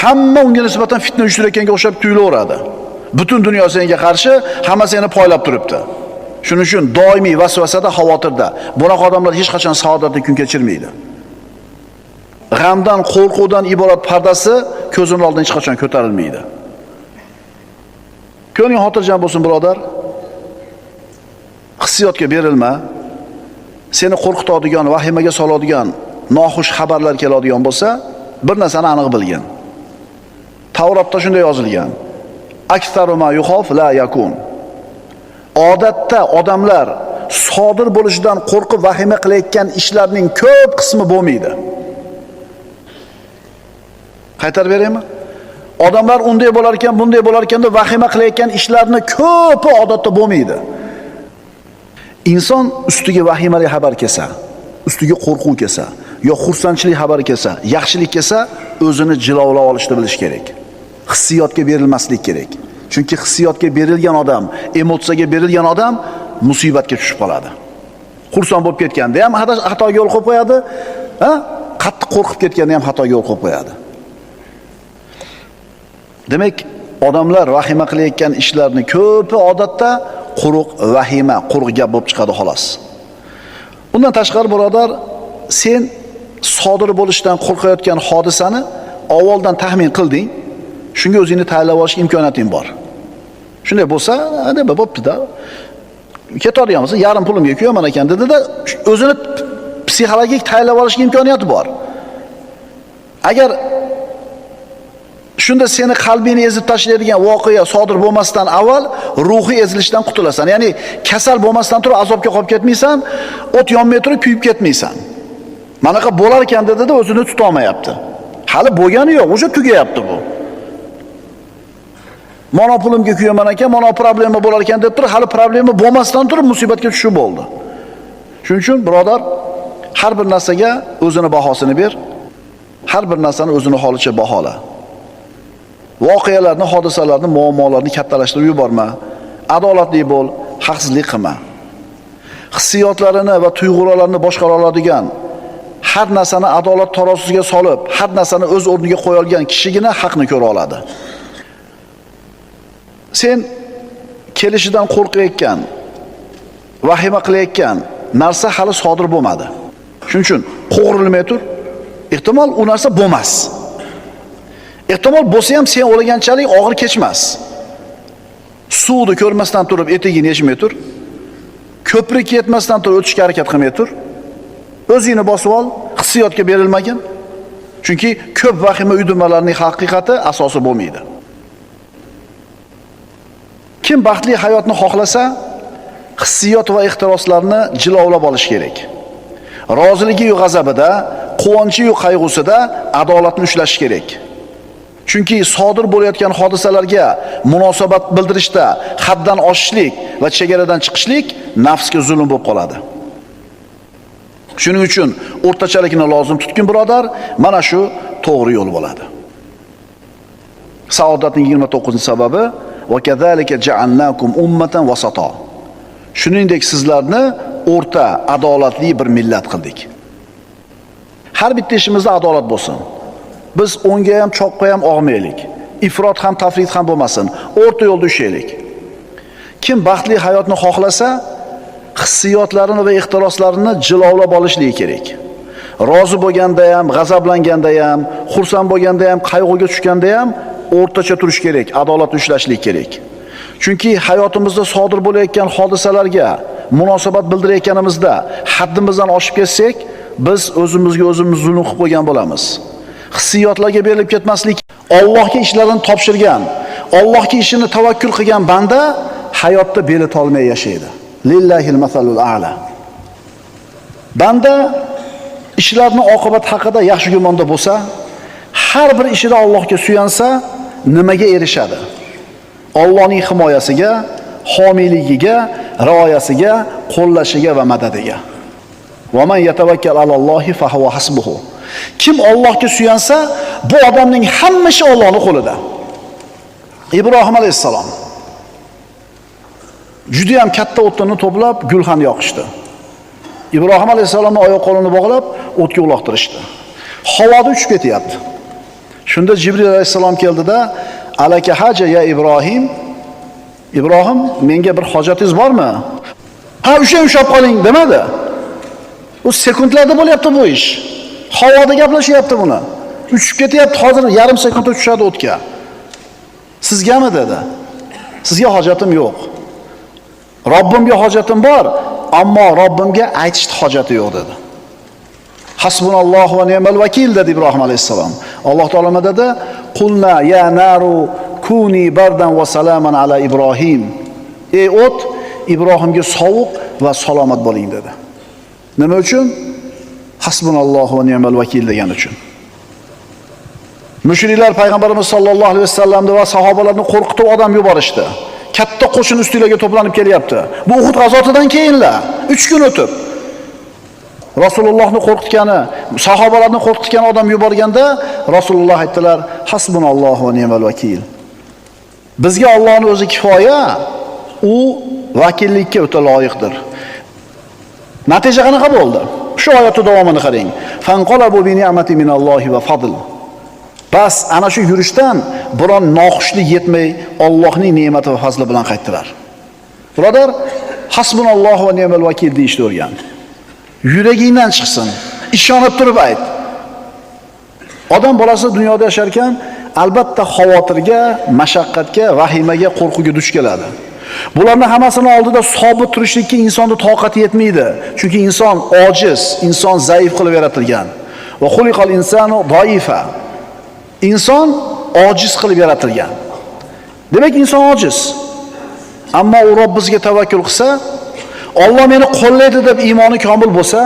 Hamma unga nisbatan fitna uyushtirayotganga o'xshab tuyulaveradi. Butun dunyo senga qarshi, hamma seni poylab turibdi. Shuning uchun doimiy vasvasada, xavotirda. Bunaqa odamlar hech qachon saodatli kun kechirmaydi. G'amdan, qo'rquvdan iborat pardasi ko'zing oldidan hech qachon ko'tarilmaydi. Ko'ngling xotirjam bo'lsin, birodar. Hissiyotga berilma. Seni qo'rqitadigan, vahimaga soladigan noxush xabarlar keladigan bo'lsa, bir narsani aniq bilgin. Tavrotda shunday yozilgan: Aktsaru ma yuxof la yakun. Odatda odamlar sodir bo'lishidan qo'rqib vahima qilayotgan ishlarning ko'p qismi bo'lmaydi. Qaytarib beraymi? Odamlar unday bo'lar ekan, bunday bo'lar ekan deb vahima qilayotgan ishlarning ko'pi odatda bo'lmaydi. Inson ustiga vahimali xabar kelsa, ustiga qo'rquv kelsa, yo xursandchilik xabari kelsa, yaxshilik kelsa, o'zini jilovlab olishni bilish kerak. Hissiyotga berilmaslik kerak. Chunki hissiyotga berilgan odam, emotsiyaga berilgan odam musibatga tushib qoladi. Xursand bo'lib ketganda ham xatoga yo'l qo'yib qo'yadi, qattiq qo'rqib ketganda ham xatoga yo'l qo'yib qo'yadi. Demak, odamlar vahima qilayotgan ishlarni ko'pi odatda quruq vahima, quruq gap bo'lib chiqadi xolos. Bundan tashqari, birodar, sen sodir bo'lishdan qo'rqayotgan hodisani avvaldan taxmin qilding, shunga o'zingni tayyorlab olish imkoniyating bor. Shunday bo'lsa, nima bo'pti-da? Ketadiganmiz, yarim pulimga kuyaman ekan dedi-da, o'zini psixologik tayyorlab olishga imkoniyati bor. Agar shunda seni qalbingni ezib tashlaydigan voqea sodir bo'lmasdan avval ruhiy ezilishdan qutulasan. Ya'ni kasal bo'lmasdan turib azobga qolib ketmaysan, o't yonmay turib kuyib ketmaysan. Manaqa bo'lar ekan dedi-da, o'zini tuta olmayapti. Hali bo'lgani yo'q, o'sha tugayapti bu. Mana pulimga kuyaman ekan, mana problema bo'lar ekan deb turib, hali problema bo'lmasdan turib musibatga tushib bo'ldi. Shuning uchun, birodar, har bir narsaga o'zini bahosini ber. Har bir narsani o'zini holicha bahola. Voqealarni, hodisalarni, muammolarni kattalashtirib yuborma. Adolatli bo'l, haqsizlik qilma. Hissiyotlarini va tuyg'ularni boshqara oladigan, har narsani adolat tarozisiga solib, har narsani o'z o'rniga qo'ya olgan kishigina haqni ko'ra oladi. Sen kelishidan qo'rqayotgan, vahima qilayotgan narsa hali sodir bo'lmadi. Shuning uchun qo'g'rilmay tur. Ehtimol u narsa bo'lmas. Ehtimol bo'lsa ham sen o'ylaganchalik og'ir kechmas. Suvni ko'rmasdan turib etigini yechmay tur. Ko'prik yetmasdan turib o'tishga harakat qilmay tur. O'zingni bosib ol, hissiyotga berilmagan. Chunki ko'p vahima uydirmalarning haqiqati asosi bo'lmaydi. Kim baxtli hayotni xohlasa, hissiyot va ixtiroslarni jilovlab olish kerak. Roziligi va g'azabida, quvonchi va qayg'usida adolatni ushlash kerak. Chunki sodir bo'layotgan hodisalarga munosabat bildirishda haddan oshishlik va chegaradan chiqishlik nafsga zulm bo'lib qoladi. Shuning uchun o'rtachalikni lozim tutgin birodar, mana shu to'g'ri yo'l bo'ladi. Saodatning 29-sababi va kazalika ja'alnakum ummatan wasata. Shuningdek sizlarni o'rta, adolatli bir millat qildik. Har bitta ishimizda adolat bo'lsin. Biz o'ngga ham, choqqa ham og'maylik. Ifrot ham, tafrit ham bo'lmasin. O'rta yo'lda ushlaylik. Kim baxtli hayotni xohlasa, hissiyotlarini va ixtiroslarini jilovlab olishligi kerak. Rozi bo'lganda ham, g'azablanganda ham, xursand bo'lganda ham, qayg'uga tushganda ham o'rtacha turish kerak, adolatni ushlashlik kerak. Chunki hayotimizda sodir bo'layotgan hodisalarga munosabat bildirayotganimizda haddimizdan oshib ketsak, biz o'zimizga o'zimiz zulm qilib qo'ygan bo'lamiz. Hissiyotlarga berilib ketmaslik, Allohga ishlarini topshirgan, Allohga ishini tavakkul qilgan banda hayotda beli tolmay yashaydi. Lillahil masalul a'la. Banda ishlarning oqibati haqida yaxshi gumonda bo'lsa, har bir ishida Allohga suyansa, nimaga erishadi? Allohning himoyasiga, homiyligiga, rioyasiga, qo'llashiga va madadiga. Va man yatawakkal alallohi fa huwa hasbuhu. Kim Allohga suyansa, bu odamning hamma ishi Allohning qo'lida. Ibrohim alayhisalom juda ham katta o'tni to'plab gulxan yoqishdi. Ibrohim alayhisalomning oyoq qo'lini bog'lab o'tga uloqtirishdi. Havoda uchib ketyapti. Shunda Jibril alayhisalom keldida, "Alaka haja ya Ibrohim? Ibrohim, menga bir hojatingiz bormi?" "Ha, ushlab qoling" demadi. U sekundlarda bo'lyapti bu ish. Havoda gaplashyapti buni. Uchib ketyapti, hozir yarim sekundda tushadi o'tga. Sizgami dedi. Sizga hojatim yo'q. Robbimga hojatim bor, ammo Robbimga aytishni hojati yo'q dedi. Hasbunallohu va ni'mal vakil dedi Ibrohim alayhisalom. Alloh taolo dedi, "Qulna ya naru kuni bardan va salaman ala Ibrohim." Ey o't, Ibrohimga sovuq va salomat bo'ling dedi. Nima uchun? Hasbunallohu va ni'mal vakil degan uchun. Mushriklar payg'ambarimiz sollallohu alayhi vasallamni va sahobalarni qo'rqitib odam yuborishdi. Katta qo'shin ustinglarga to'planib kelyapti. Bu Uhud g'azotidan keyinlar, 3 kun o'tib. Rasulullohni qo'rqitgani, sahobalarni qo'rqitgan odam yuborganda Rasululloh aytdilar: "Hasbunallohu va ni'mal vakil." Bizga Allohning o'zi kifoya, u vakillikka o'ta loyiqdir. Natija qanaqa bo'ldi? Shu oyatning davomini qarang. Fanqalabu bi ni'mati minallohi va fadl. Bas ana shu yurishdan biron noxushlik yetmay Allohning ne'mati va fazli bilan qaytdilar. Birodar, hasbunallohu va ni'mal vakil deyishni o'rgan. Yuragingdan chiqsin, ishonib turib ayt. Odam bolasi dunyoda yashar ekan, albatta xavotirga, mashaqqatga, vahimaga, qo'rquvga duch keladi. Bularning hammasini oldida sobit turishlikka insonning toqati yetmaydi. Chunki inson ojiz, inson zaif qilib yaratilgan. Va xuliqal insonu doifa. Inson ojiz qilib yaratilgan. Demak, inson ojiz. Ammo u Robbisiga tavakkul qilsa, Alloh meni qo'llaydi deb iymoni komil bo'lsa,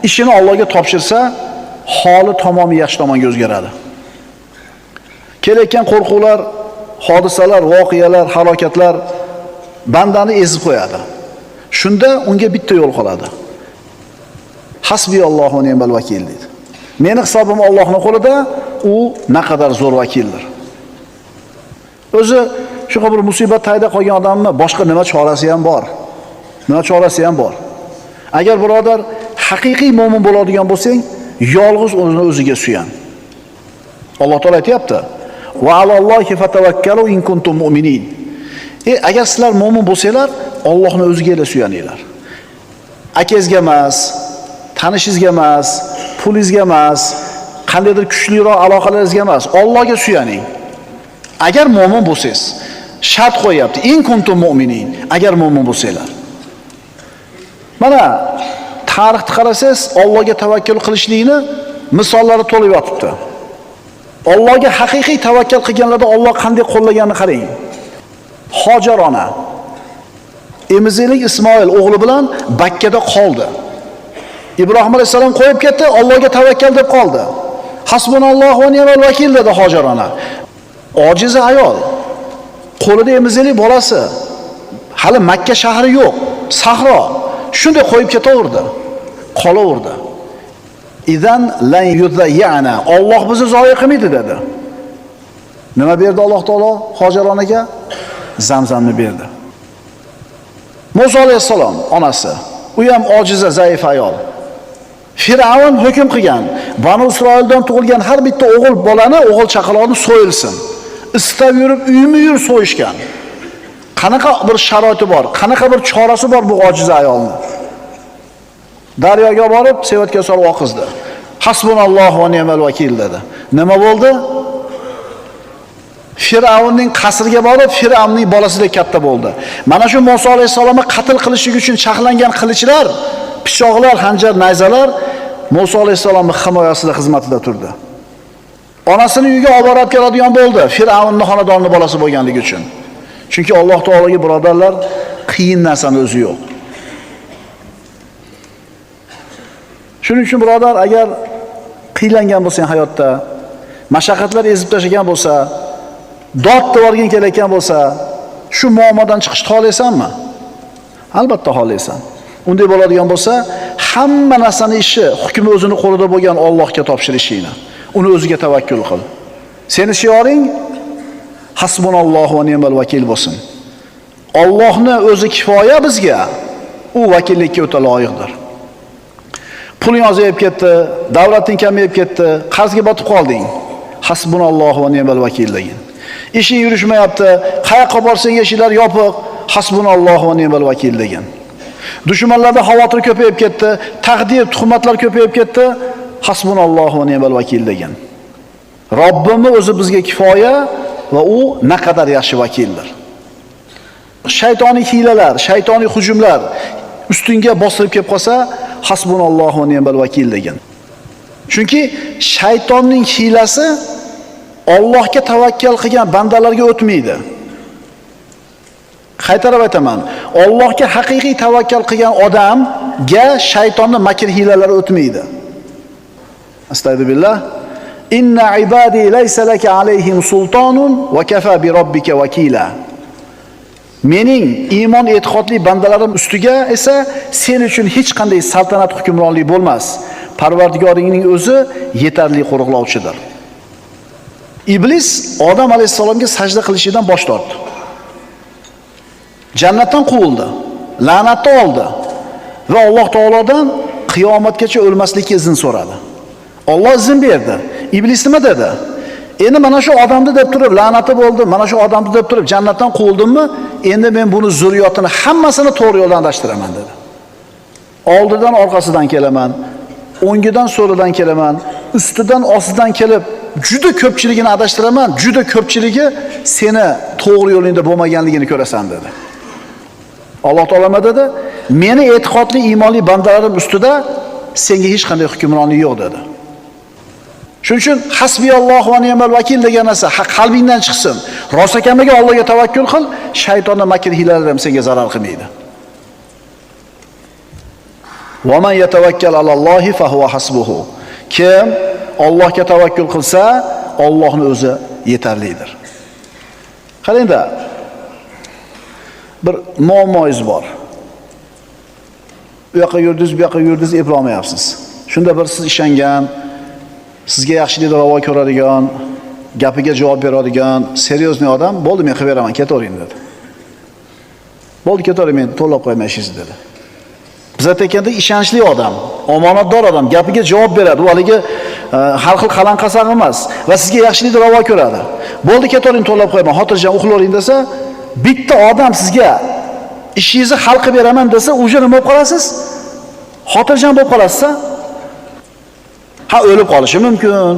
ishini Allohga topshirsa, holi tamomiy yaxshi tomonga o'zgaradi. Kelayotgan qo'rquvlar, hodisalar, voqealar, halokatlar bandani ezib qo'yadi. Shunda unga bitta yo'l qoladi. Hasbiyallohu va ni'mal vakil deydi. Meni hisobim Allohning qo'lida, u naqadar zo'r vakildir. O'zi shu bir musibat tayda qolgan odamni boshqa nima chorasi ham bor? Nima chorasi ham bor? Agar birodar haqiqiy mo'min bo'ladigan bo'lsang, yolg'iz o'zini o'ziga suyan. Alloh taolo aytayapti: "Va alallohi fatawakkalu in kuntum mu'minin." Agar sizlar mo'min bo'lsanglar, Allohning o'ziga suyaninglar. Akangizga emas, tanishingizga emas, pulingizga emas, qandaydir kuchliroq aloqalaringizga emas, Allohga suyaning. Agar mo'min bo'lsangiz, Shart qo'yapti. In kuntum mu'minin. Agar mu'min bo'lsanglar. Mana tarixni qarasangiz, Allohga tavakkul qilishlikni misollari to'lib yotibdi. Allohga haqiqiy tavakkul qilganlarda Alloh qanday qo'llaganini qarang. Hojar ona emiziklik Ismoil o'g'li bilan Bakkada qoldi. Ibrohim alayhisalom qo'yib ketdi, Allohga tavakkal deb qoldi. Hasbunallohu va ni'mal vakil dedi Hojar ona. Ojiza ayol, qo'lida emiziklik bolasi, hali Makka shahri yo'q, sahro. Shunday qo'yib ketaverdi. Qolaverdi. Idan lan yuzayyana. Alloh bizni zoya qilmaydi dedi. Nima berdi Alloh taolo Hojar onaga? Zamzamni berdi. Musa alayhisalom onasi, u ham ojiza, zaif ayol. Firavun hukm qilgan, Banu Isroildan tug'ilgan har bitta o'g'il bolani, o'g'il chaqaloqni so'yilsin. Istab yurib uymi-yur so'yishgan. Qanaqa bir sharoiti bor, qanaqa bir chorasi bor bu ojiza ayolni. Daryoga borib, sevatga solib oqizdi. Hasbunallohu va ni'mal vakil dedi. Nima bo'ldi? Firavunning qasriga borib, Firavunning bolasidek katta bo'ldi. Mana shu Musa alayhisalomni qatl qilishlik uchun chaqlangan qilichlar, pichoqlar, hanjar, nayzalar Musa alayhisalomning himoyasida, xizmatida turdi. Onasini uyiga olib borib keladigan bo'ldi, Firavunning xonadonining bolasi bo'lganligi uchun. Chunki Alloh taologa birodarlar, qiyin narsani o'zi yo'q. Shuning uchun birodar, agar qiylangan bo'lsang hayotda, mashaqqatlar ezib tashlagan bo'lsa, dod devorgin kelayotgan bo'lsa, shu muammodan chiqishni xohlaysanmi? Albatta xohlaysan. Unday bo'ladigan bo'lsa, hamma narsani ishi, hukmi o'zini qo'lida bo'lgan Allohga topshirishingni, uni o'ziga tavakkul qil. Seni shioring hasbunallohu va ni'mal vakil bo'lsin. Allohni o'zi kifoya bizga, u vakillikka o'ta loyiqdir. Puling ozayib ketdi, davlating kamayib ketdi, qarzga botib qolding. Hasbunallohu va ni'mal vakil degin. Ishing yurishmayapti, qayoqqa borsang eshiklar yopiq, hasbunallohu va ni'mal vakil degin. Dushmanlarda xavotir ko'payib ketdi, taqdir, tuhmatlar ko'payib ketdi, hasbunallohu va ni'mal vakil degin. Robbimiz o'zi bizga kifoya va u naqadar yaxshi vakildir. Shaytoniy hiylalar, shaytoniy hujumlar ustingga bostirib kelib qolsa, hasbunallohu va ni'mal vakil degin. Chunki shaytonning hiylasi Allohga tavakkal qilgan bandalarga o'tmaydi. Qaytarib aytaman, Allohga haqiqiy tavakkal qilgan odamga shaytonning makr hiylalari o'tmaydi. Astagfirullah. Inna ibadi laysa laka alayhim sultonun va kafa bi robbika vakila. Mening iymon e'tiqodli bandalarim ustiga esa sen uchun hech qanday saltanat hukmronlik bo'lmas. Parvardigoringning o'zi yetarli qo'riqlovchidir. Iblis Odam alayhisalomga sajda qilishidan bosh tortdi. Jannatdan quvildi, la'natni oldi va Alloh taolodan qiyomatgacha o'lmaslikka izn so'radi. Alloh izn berdi. Iblis nima dedi? Endi mana shu odamni deb turib la'nati bo'ldi, mana shu odamni deb turib jannatdan quvildimmi? Endi men buni zurriyotini hammasini to'g'ri yo'ldan adashtiraman dedi. Oldidan orqasidan kelaman, o'ngidan so'lidan kelaman, ustidan ostidan kelib juda ko'pchiligini adashtiraman, juda ko'pchiligi seni to'g'ri yo'lingda bo'lmaganligini ko'rasan dedi. Alloh taolo nima dedi? Meni e'tiqodli iymonli bandalarim ustida senga hech qanday hukmronlik yo'q dedi. Shuning uchun hasbiyallohu va ni'mal vakil degan narsa qalbingdan chiqsin. Rostakamiga Allohga tavakkul qil, shaytonning makr hiylalari ham senga zarar qilmaydi. Va man yatawakkal alallohi fa huwa hasbuhu. Kim Allohga tavakkul qilsa, Allohning o'zi yetarlidir. Qarangda, bir muammoingiz bor. Bu yoqqa yurdingiz, bu yoqqa yurdingiz, eplolmayapsiz. Shunda bir siz ishongan, sizga yaxshilikni ravo ko'radigan, gapiga javob beradigan, seryozni odam, bo'ldi men qilib beraman, ketavering dedi. Bo'ldi, ketavering, men to'lab qo'yman ishingizni dedi. Biz aytganda ishonchli odam, omonatdor odam, gapiga javob beradi. U haligi har xil qalanqasaq emas va sizga yaxshilikni ravo ko'radi. Bo'ldi, ketavering, to'lab qo'yman, xotirjam uxlavering desa, bitta odam sizga ishingizni hal qilib beraman desa, uje nima bo'lib qolasiz? Xotirjam bo'lib qolasiz. Ha, o'lib qolishi mumkin,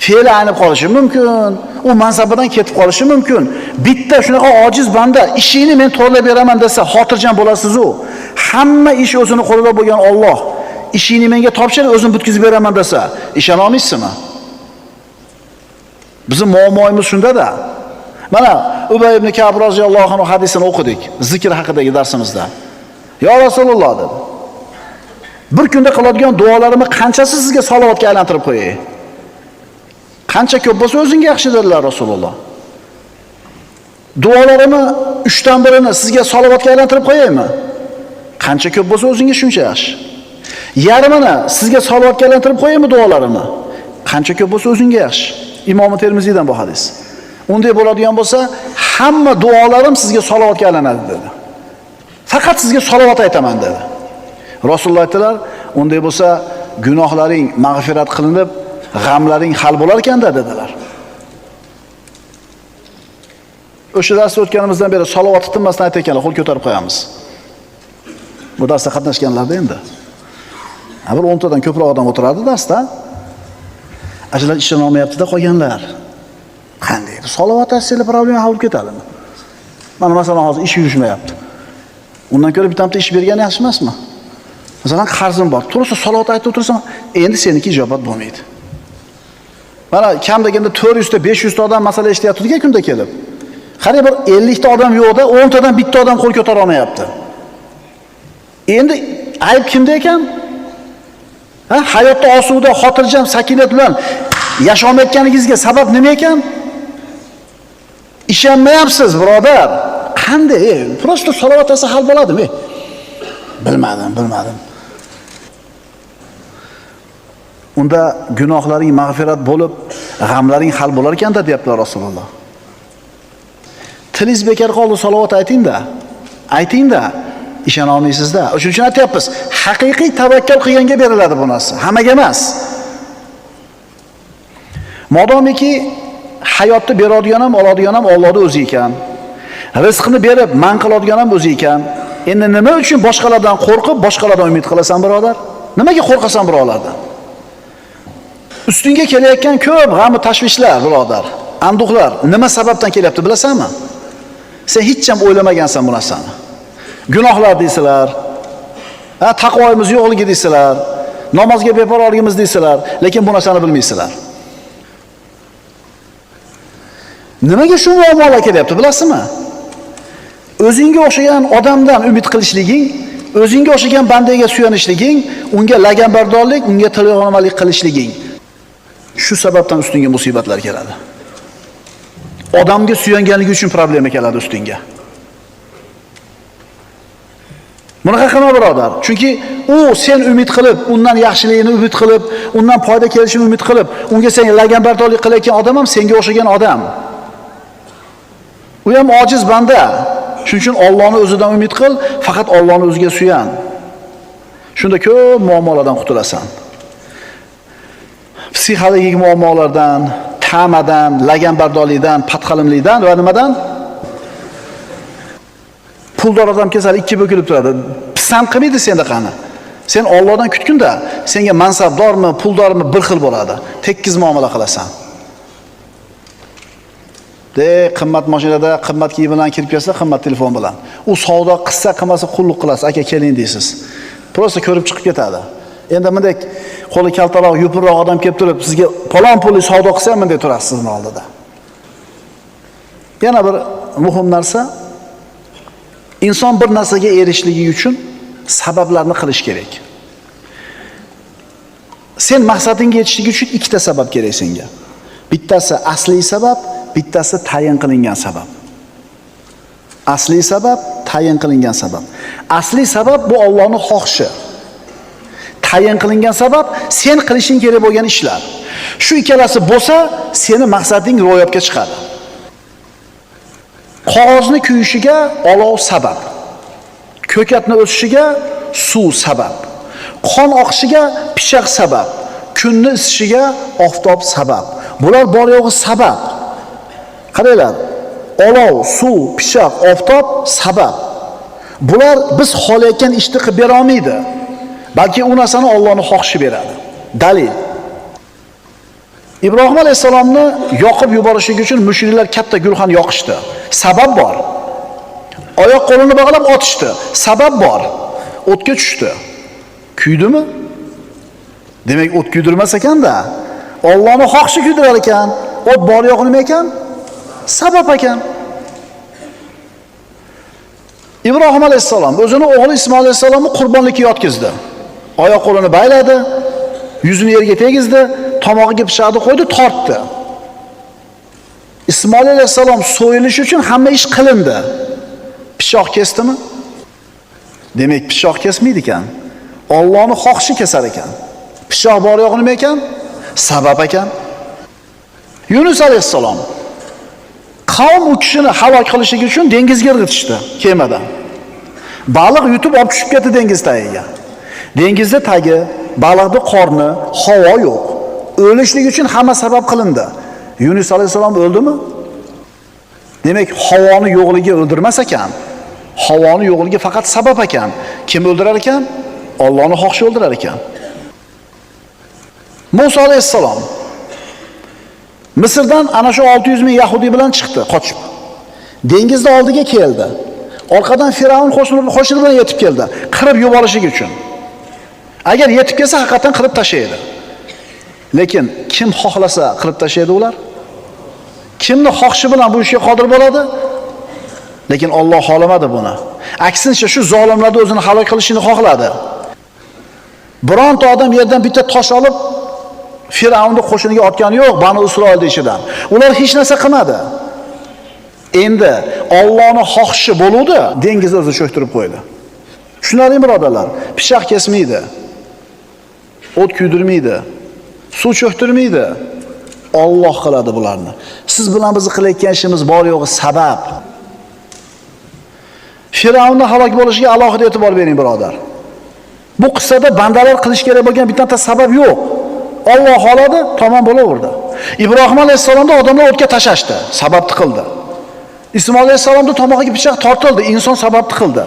fe'li aynib qolishi mumkin, u mansabidan ketib qolishi mumkin. Bitta shunaqa ojiz banda ishingni men to'g'rilab beraman desa, xotirjam bo'lasiz-ku. Hamma ish o'zini qo'lida bo'lgan Alloh ishingni menga topshir, o'zim bitkizib beraman desa, ishona olmaysizmi? Bizning muammoimiz shunda-da. Mana Ubay ibn Ka'b roziyallohu anhu hadisini o'qidik, zikr haqidagi darsimizda. Ya Rasululloh dedi. Bir kunda qiladigan duolarimni qanchasi sizga salovatga aylantirib qo'yay? Qancha ko'p bo'lsa o'zingga yaxshi dedilar Rasululloh. Duolarimni 3 dan birini sizga salovatga aylantirib qo'yaymi? Qancha ko'p bo'lsa o'zingga shuncha yaxshi. Yarmini sizga salovatga aylantirib qo'yaymi duolarimni? Qancha ko'p bo'lsa o'zingga yaxshi. Imom Termiziydan bu hadis. Unday bo'ladigan bo'lsa, hamma duolarim sizga salovatga aylanadi dedi. Faqat sizga salovat aytaman dedi. Rasululloh aytdilar, unday bo'lsa gunohlaring mag'firat qilinib, g'amlaring hal bo'lar ekan-da dedilar. O'sha darsda o'tganimizdan beri salovat tinmasdan aytayotganlar, qo'l ko'tarib qo'yamiz. Bu darsda qatnashganlarda endi. Bir 10 tadan ko'proq odam o'tiradi darsda. Ajlar ishdan olmayapti-da qolganlar. Qanday? Salovat aytsanglar problema hal bo'lib ketadimi? Mana masalan hozir ish yurishmayapti. Undan ko'ra bitamta ish bergani yaxshi emasmi? Masalan qarzim bor. To'g'risi salovat aytib o'tirsam, endi seniki ijobat bo'lmaydi. Mana kam deganda 400 ta 500 ta odam masala eshityapti-ku kunda kelib. Qarang bir 50 ta odam yo'qda, 10 tadan bitta odam qo'l ko'tara olmayapti. Endi ayb kimda ekan? Hayotda osuda, xotirjam, sakinat bilan yashamayotganingizga sabab nima ekan? Ishonmayapsiz, birodar. Qanday? Prosta salovat aytsa hal bo'ladimi? Bilmadim. Unda gunohlaring mag'firat bo'lib, g'amlaring hal bo'lar ekan-da deyaptilar Rasululloh. Tilingiz bekor qoldi, salovat ayting-da. Ayting-da. Ishona olmaysiz-da. O'shuning uchun aytyapmiz, haqiqiy tavakkal qilganga beriladi bu narsa, hammaga emas. Modomiki hayotni beradigan ham, oladigan ham Allohning o'zi ekan. Rizqni berib, man qiladigan ham o'zi ekan. Endi nima uchun boshqalardan qo'rqib, boshqalardan umid qilasan, birodar? Nimaga qo'rqasan birodardan? Ustingga kelayotgan ko'p g'am va tashvishlar, birodar, anduqlar nima sababdan kelyapti bilasanmi? Sen hech ham o'ylamagansan bu narsani. Gunohlar deysizlar, taqvoimiz yo'qligi deysizlar, namozga beparorligimiz deysizlar, lekin bu narsani bilmaysizlar. Nimaga shu muammolar kelyapti bilasizmi? O'zingga o'xshagan odamdan umid qilishliging, o'zingga o'xshagan bandaga suyanishliging, unga laganbardorlik, unga tilg'onmalik qilishliging. Shu sababdan ustingga musibatlar keladi. Odamga suyanganligi uchun problema keladi ustingga. Bunaqa qilma birodar. Chunki u sen umid qilib, undan yaxshilikni umid qilib, undan foyda kelishini umid qilib, unga sen laganbardorlik qilayotgan odam ham senga o'xshagan odam. U ham ojiz banda. Shuning uchun Allohni o'zidan umid qil, faqat Allohni o'ziga suyan. Shunda ko'p muammolardan qutulasan. Psixologik muammolardan, ta'madan, laganbardorlikdan, patqalimlikdan va nimadan? Puldor odam kasal ikki bo'kilib turadi. Pisand qilmaydi senda qani. Sen Allohdan kutgunda, senga mansabdormi, puldormi bir xil bo'ladi. Tekkiz muomala qilasan. Qimmat mashinada, qimmat kiyim bilan kirib kelsa, qimmat telefon bilan. U savdo qilsa, qilmasa qulluq qilasiz, aka keling deysiz. Prosta ko'rib chiqib ketadi. Endi bunday qo'li kaltaroq, yupurroq odam kelib turib, sizga palon pulli savdo qilsa ham bunday turasiz sizning oldida. Yana bir muhim narsa, inson bir narsaga erishishligi uchun sabablarni qilish kerak. Sen maqsadingga yetishlik uchun ikkita sabab kerak senga. Bittasi asliy sabab, bittasi tayin qilingan sabab. Asliy sabab, tayin qilingan sabab. Asliy sabab bu Allohning xohishi. Tayin qilingan sabab sen qilishing kerak bo'lgan ishlar. Shu ikkalasi bo'lsa, seni maqsading ro'yobga chiqadi. Qog'ozni kuyishiga olov sabab. Ko'katni o'sishiga suv sabab. Qon oqishiga pichoq sabab. Kunni isishiga oftob sabab. Bular bor yo'g'i sabab. Qaranglar. Olov, suv, pichoq, oftob sabab. Bular biz xohlayotgan ishni qilib bera olmaydi. Balki u narsani Allohning xohishi beradi. Dalil. Ibrohim alayhisalomni yoqib yuborishlik uchun mushriklar katta gulxan yoqishdi. Sabab bor. Oyoq qo'lini bog'lab otishdi. Sabab bor. O'tga tushdi. Kuydimi? Demak, o't kuydirmas ekanda, Allohning xohishi kuydirar ekan. O't bor yo'q nima ekan? Sabab ekan. Ibrohim alayhisalom o'zining o'g'li Ismoil alayhisalomni qurbonlikka yotkizdi. Oyoq qo'lini bayladi, yuzini yerga tegizdi, tomog'iga pichoqni qo'ydi, tortdi. Ismoil alayhisalom so'yilish uchun hamma ish qilindi. Pichoq kesdimi? Demak, pichoq kesmaydi ekan. Allohning xohishi kesar ekan. Pichoq bor yo'q nima ekan? Sabab ekan. Yunus alayhisalom qavm u kishini halok qilishlik uchun dengizga irg'itishdi kemadan. Baliq yutib olib tushib ketdi dengiz tagiga. Dengizda tagi, baliqning qorni, havo yo'q. O'lishlik uchun hamma sabab qilindi. Yunus alayhisalom o'ldimi? Demak, havoni yo'qligi o'ldirmas ekan. Havoni yo'qligi faqat sabab ekan. Kim o'ldirar ekan? Allohning xohishi o'ldirar ekan. Musa alayhisalom Misrdan ana shu 600 ming yahudi bilan chiqdi, qochib. Dengizning oldiga keldi. Orqadan Firavun qo'shini bilan yetib keldi, qirib yuborishlik uchun. Agar yetib kelsa, haqiqatan qirib tashlaydi. Lekin kim xohlasa qirib tashlaydi ular? Kimni xohishi bilan bu ishga qodir bo'ladi? Lekin Alloh xohlamadi buni. Aksincha shu zolimlarni o'zini halok qilishini xohladi. Bironta odam yerdan bitta tosh olib Firavunni qo'shiniga otgani yo'q, Banu Isroil ishidan. Ular hech narsa qilmadi. Endi Allohning xohishi bo'ludi, dengiz o'zi cho'ktirib qo'ydi. Tushunarli birodarlar, pichoq kesmaydi. O't kuydirmaydi. Suv cho'ktirmaydi. Alloh qiladi bularni. Siz bilan biz qilayotgan ishimiz bor yo'g'i sabab. Firavunning halok bo'lishiga alohida e'tibor bering birodar. Bu qissada bandalar qilish kerak bo'lgan bitta sabab yo'q. Alloh xoladi, tamom bo'laverdi. Ibrohim alayhisalomni odamlar o'tga tashashdi, sababni qildi. Ismoil alayhisalomni tomog'iga pichoq tortildi, inson sababni qildi.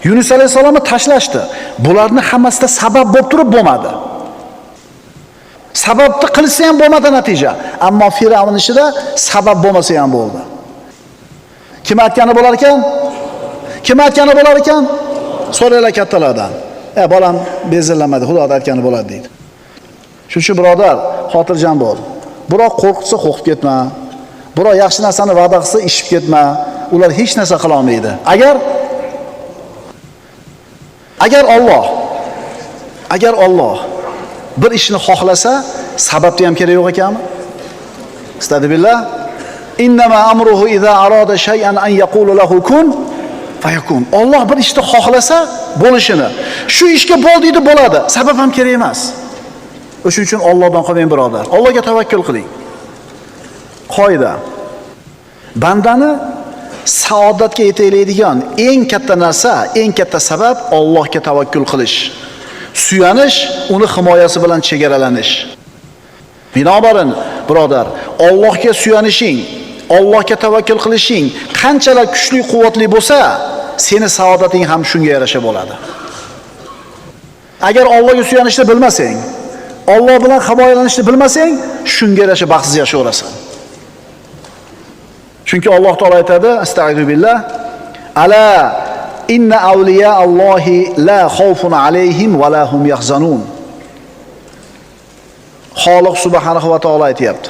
Yunus alayhisalomni tashlashdi. Bularning hammasida sabab bo'lib turib bo'lmadi. Sababni qilsa ham bo'lmadi natija. Ammo Firavun ishida sabab bo'lmasa ham bo'ldi. Kim aytgani bo'lar ekan? Kim aytgani bo'lar ekan? So'raylar kattalardan. Bolam bezillamadi, Xudo aytgani bo'ladi deydi. Shuning uchun birodar, xotirjam bo'l. Biroq qo'rqitsa qo'rqib ketma. Biroq yaxshi narsani va'da qilsa ishib ketma. Ular hech narsa qila olmaydi. Agar Alloh bir ishni xohlasa, sababni ham kerak yo'q ekanmi? Astagfirullah. Innama amruhu iza arada shay'an an yaqulu lahu kun fayakun. Alloh bir ishni xohlasa bo'lishini, shu ishga bo'l deydi, bo'ladi. Sabab ham kerak emas. O'shuning uchun Allohdan qolmang birodar. Allohga tavakkul qiling. Qoida. Bandani saodatga yetaydigan eng katta narsa, eng katta sabab Allohga tavakkul qilish. Suyanish, uni himoyasi bilan chegaralanish. Binobarin, birodar, Allohga suyanishing, Allohga tavakkul qilishing qanchalar kuchli, quvvatli bo'lsa, seni saodating ham shunga yarasha bo'ladi. Agar Allohga suyanishni bilmasang, Alloh bilan himoyalanishni bilmasang, shunga yarasha baxtsiz yashayverasan. Chunki Alloh taolo aytadi, astagfirullah, ala inna awliya Allohi la xawfun alayhim va la hum yahzanun. Xoliq subhanahu va taolo aytayapti.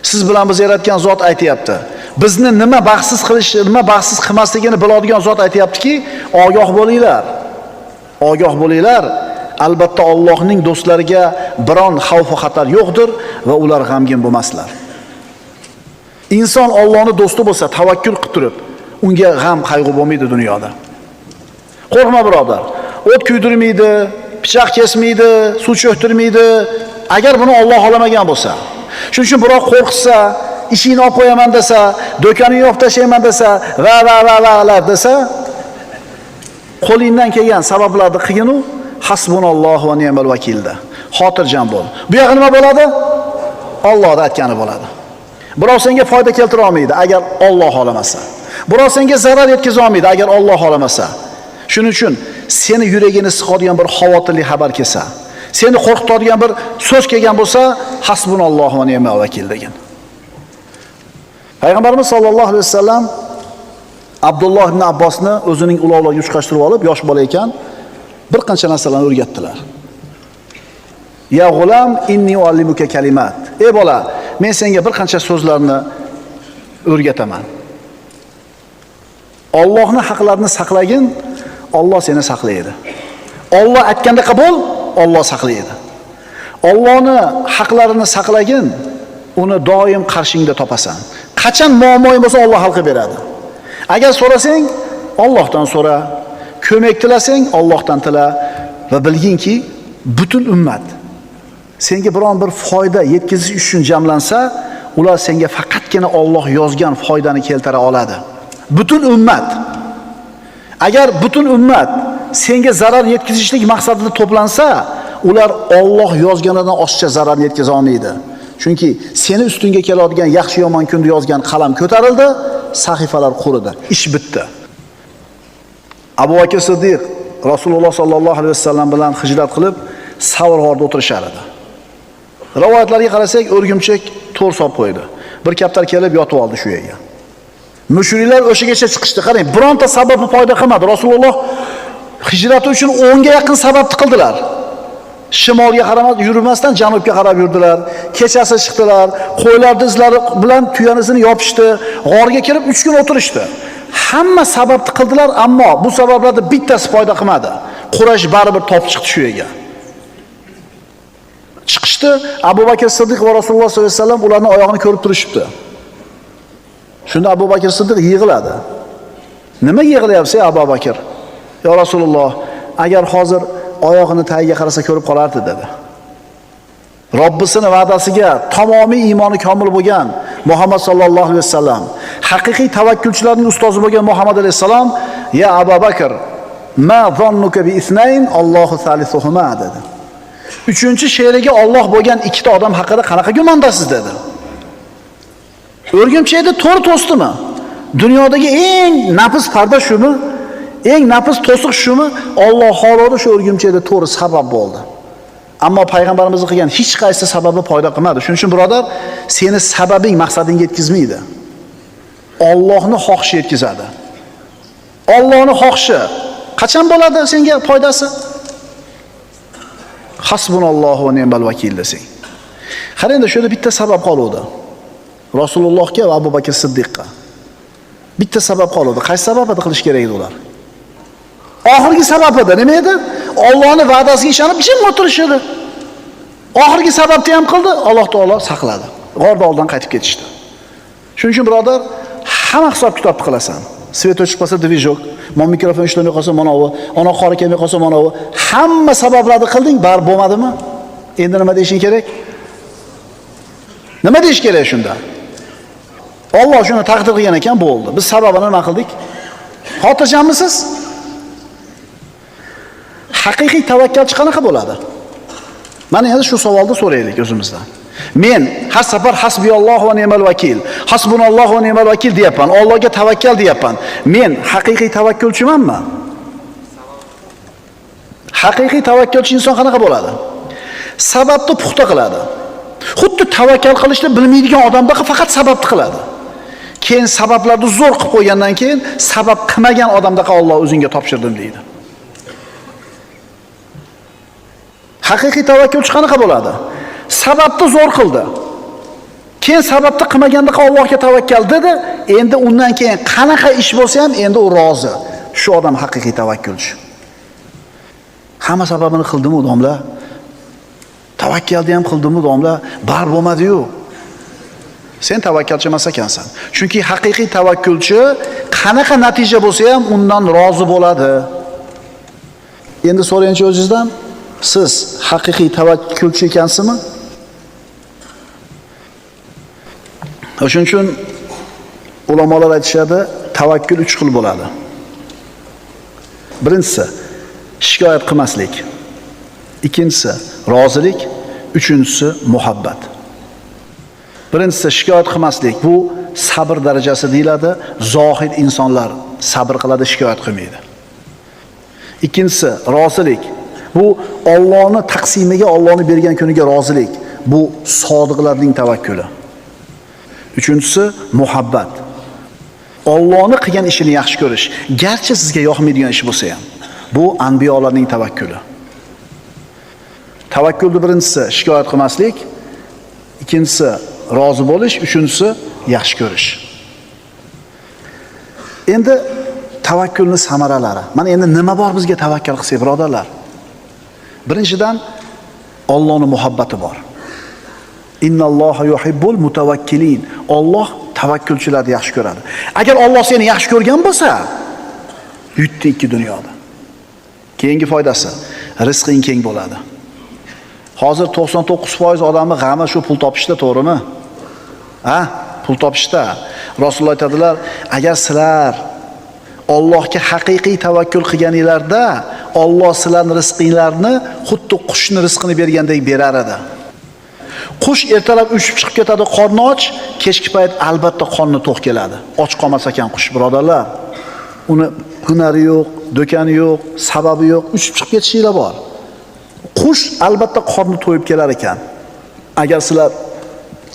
Siz bilan biz yaratgan zot aytayapti. Bizni nima baxtsiz qilish, nima baxtsiz qilmasligini biladigan zot aytayaptiki, ogoh bo'linglar. Ogoh bo'linglar. Albatta Allohning do'stlariga biron xavf va xatar yo'qdir va ular g'amgin bo'lmaslar. Inson Allohning do'sti bo'lsa, tavakkul qilib turib, unga g'am, qayg'u bo'lmaydi dunyoda. Qo'rqma birodar. O't kuydirmaydi, pichoq kesmaydi, suv cho'ktirmaydi. Agar buni Alloh xolamagan bo'lsa. Shuning uchun biroq qo'rqsa, ishingni olib qo'yaman desa, do'koningni olib tashlayman desa, va desa, qo'lingdan kelgan sabablarni qilgin u, hasbunallohu va ni'mal vakilda. Xotirjam bo'l. Bu yoq nima bo'ladi? Allohning aytgani bo'ladi. Birov senga foyda keltira olmaydi agar Alloh xolamasa. Birov senga zarar yetkaza olmaydi agar Alloh xolamasa. Shuning uchun seni yuragini siqadigan bir xavotirli xabar kelsa, Seni qo'rqitadigan bir so'z kelgan bo'lsa, hasbunallohu va ni'mal vakil degan. Payg'ambarimiz sollallohu alayhi vasallam Abdulloh ibn Abbosni o'zining uloqlariga uchqashtirib olib, yosh bola ekan, bir qancha narsalarni o'rgatdilar. Ya g'ulam inni uallimuka kalimat. Ey bola, men senga bir qancha so'zlarni o'rgataman. Allohning haqlarini saqlagin, Alloh seni saqlaydi. Alloh aytganda bo'l, Alloh saqlaydi. Allohning haqlarini saqlagin, uni doim qarshingda topasan. Qachon muammoing bo'lsa Alloh hal qilib beradi. Agar so'rasang, Allohdan so'ra, ko'mak tilasang, Allohdan tila va bilginki, butun ummat senga biron bir foyda yetkazish uchun jamlansa, ular senga faqatgina Alloh yozgan foydani keltira oladi. Butun ummat. Agar butun ummat senga zarar yetkazishlik maqsadida to'plansa, ular Alloh yozganidan oshiqcha zarar yetkaza olmaydi. Chunki seni ustingga keladigan yaxshi yomon kunni yozgan qalam ko'tarildi, sahifalar quridi, ish bitdi. Abu Bakr Siddiq Rasululloh sollallohu alayhi vasallam bilan hijrat qilib, Savr g'orida o'tirishar edi. Rivoyatlarga qarasak, o'rgimchak to'r solib qo'ydi. Bir kaptar kelib yotib oldi shu yerga. Mushriklar o'shigacha chiqishdi. Qarang, bironta sababni foyda qilmadi. Rasululloh hijrati uchun 10 ga yaqin sababni qildilar. Shimolga qaramay yurmasdan janubga qarab yurdilar. Kechasi chiqdilar, qo'ylar izlari bilan tuyanisini yopishdi, g'orga kirib 3 kun o'tirishdi. Hamma sababni qildilar, ammo bu sabablardan bittasi foyda qilmadi. Quraysh baribir topib chiqdi shu yerga. Chiqishdi, Abu Bakr Siddiq va Rasululloh sollallohu alayhi vasallam ularning oyog'ini ko'rib turishibdi. Shunda Abu Bakr Siddiq yig'iladi. Nima yig'layapsiz, Abu Bakr? Ya Rasululloh, agar hozir oyog'ini tagiga qarasa ko'rib qolardi dedi. Robbisining va'dasiga tamomiy iymoni komil bo'lgan Muhammad sallallohu alayhi vasallam, haqiqiy tavakkulchilarning ustozi bo'lgan Muhammad alayhisalom, ya Abu Bakr, ma zannuka bi ithnayn Allohu salisuhuma dedi. Uchinchi she'riga Alloh bo'lgan ikkita odam haqida qanaqa gumondasiz dedi. O'rgimchakda to'r to'sdimi? Dunyodagi eng nafis parda shumi? Eng nafis to'siq shumi? Alloh xolodi shu o'rgimchakda to'ri sabab bo'ldi. Ammo payg'ambarimizning qilgan hech qaysi sababi foyda qilmadi. Shuning uchun birodar, seni sababing maqsadingga yetkazmaydi. Allohning xohishi yetkazadi. Allohning xohishi qachon bo'ladi senga foydasi? Hasbunallohu va ni'mal vakil desang. Qarangda, shu yerda bitta sabab qoluvdi. Rasulullohga va Abu Bakr Siddiqqa. Bitta sabab qoluvdi. Qaysi sababni qilish kerak edi ular? Oxirgi sababida nima edi? Allohning va'dasiga ishonib jim o'tirish edi. Oxirgi sababni ham qildi, Alloh taolo saqladi. G'orda oldin qaytib ketishdi. Shuning uchun birodar, hamma hisob-kitobni qilasan. Svet o'chib qolsa dvijok, mikrofon ishlamay qolsa mana bu, ona qori kelmay qolsa mana bu. Hamma sabablarni qilding, bar bo'lmadimi? Endi nima deyishing kerak? Nima deyish kerak shunda? Alloh shuni taqdir qilgan ekan, bo'ldi. Biz sababini nima qildik? Xotirjamisiz? Haqiqiy tavakkalchi qanaqa bo'ladi? Mana endi shu savolni so'raylik o'zimizdan. Men har safar hasbiyallohu va ni'mal vakil, hasbunallohu va ni'mal vakil deyapman, Allohga tavakkal deyapman. Men haqiqiy tavakkulchimanmi? Haqiqiy tavakkalchi inson qanaqa bo'ladi? Sababni puxta qiladi. Xuddi tavakkal qilishni bilmaydigan odamdaqa faqat sababni qiladi. Keyin sabablarni zo'r qilib qo'ygandan keyin sabab qilmagan odamdaqa Alloh o'zingga topshirdim deydi. Haqiqiy tavakkulchi qanaqa bo'ladi? Sababni zo'r qildi. Keyin sababni qilmagandaqa Allohga tavakkal dedi. Endi undan keyin qanaqa ish bo'lsa ham endi u rozi. Shu odam haqiqiy tavakkulchi. Hamma sababini qildimi odamlar? Tavakkalni ham qildimi odamlar? Bar bo'lmadi-yu. Sen tavakkalchi emas ekansan. Chunki haqiqiy tavakkulchi qanaqa natija bo'lsa ham undan rozi bo'ladi. Endi so'rayinchi o'zingizdan, siz haqiqiy tavakkulchi ekansizmi? Shuning uchun ulamolar aytishadi, tavakkul 3 xil bo'ladi. Birinchisi shikoyat qilmaslik. Ikkinchisi rozilik, uchinchisi muhabbat. Birinchisi shikoyat qilmaslik. Bu sabr darajasi deyiladi. Zohid insonlar sabr qiladi, shikoyat qilmaydi. Ikkinchisi rozilik. Bu Allohning taqsimiga, Allohning bergan kuniga rozilik. Bu sodiqlarning tavakkuli. Uchinchisi muhabbat. Allohning qilgan ishini yaxshi ko'rish, garchi sizga yoqmaydigan ish bo'lsa ham. Bu anbiyolarning tavakkuli. Tavakkulning birinchisi shikoyat qilmaslik, ikkinchisi rozi bo'lish, uchinchisi yaxshi ko'rish. Endi tavakkulning samaralari. Mana endi nima bor bizga tavakkal qilsak, birodarlar? Birinchidan Allohning muhabbati bor. Innalloha yuhibbul mutawakkilin. Alloh tavakkulchilarni yaxshi ko'radi. Agar Alloh seni yaxshi ko'rgan bo'lsa, yutdi ikki dunyoda. Keyingi foydasi, rizqing keng bo'ladi. Hozir 99% odamni g'ami shu pul topishda, to'g'rimi? Ha? Pul topishda. Rasululloh aytadilar, agar sizlar Allohga haqiqiy tavakkul qilganinglarda, Alloh sizlarning rizqinglarni xuddi qushning rizqini bergandek berar edi. Qush ertalab uchib chiqib ketadi, qorni och, kechki payt albatta qorni to'q keladi. Och qolmas ekan qush, birodarlar. Uni hunari yo'q, do'koni yo'q, sababi yo'q, uchib chiqib ketishinglar bor. Qush albatta qorni to'yib kelar ekan. Agar sizlar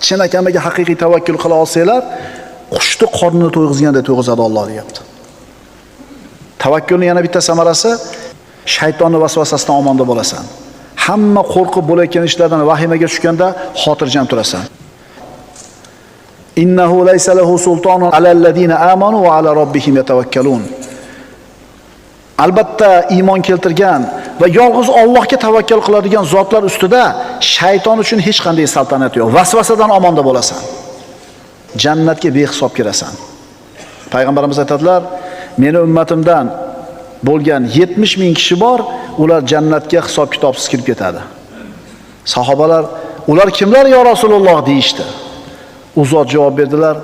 chinakamiga haqiqiy tavakkul qila olsanglar, qushni qornini to'yg'izganda to'yg'izadi Alloh deyapti. Tavakkulning yana bitta samarasi, shaytonning vasvasasidan omonda bo'lasan. Hamma qo'rqib bo'layotgan ishlardan vahimaga tushganda xotirjam turasan. Innahu laysa lahu sultonun alal ladina amanu va ala robbihim yatawakkalun. Albatta iymon keltirgan va yolg'iz Allohga tavakkal qiladigan zotlar ustida shayton uchun hech qanday saltanat yo'q. Vasvasadan omonda bo'lasan. Jannatga behisob kirasan. Payg'ambarimiz aytadilar, meni ummatimdan bo'lgan 70 ming kishi bor, ular jannatga hisob kitobsiz kirib ketadi. Sahobalar, ular kimlar yo Rasululloh deyishdi. U zot javob berdilar,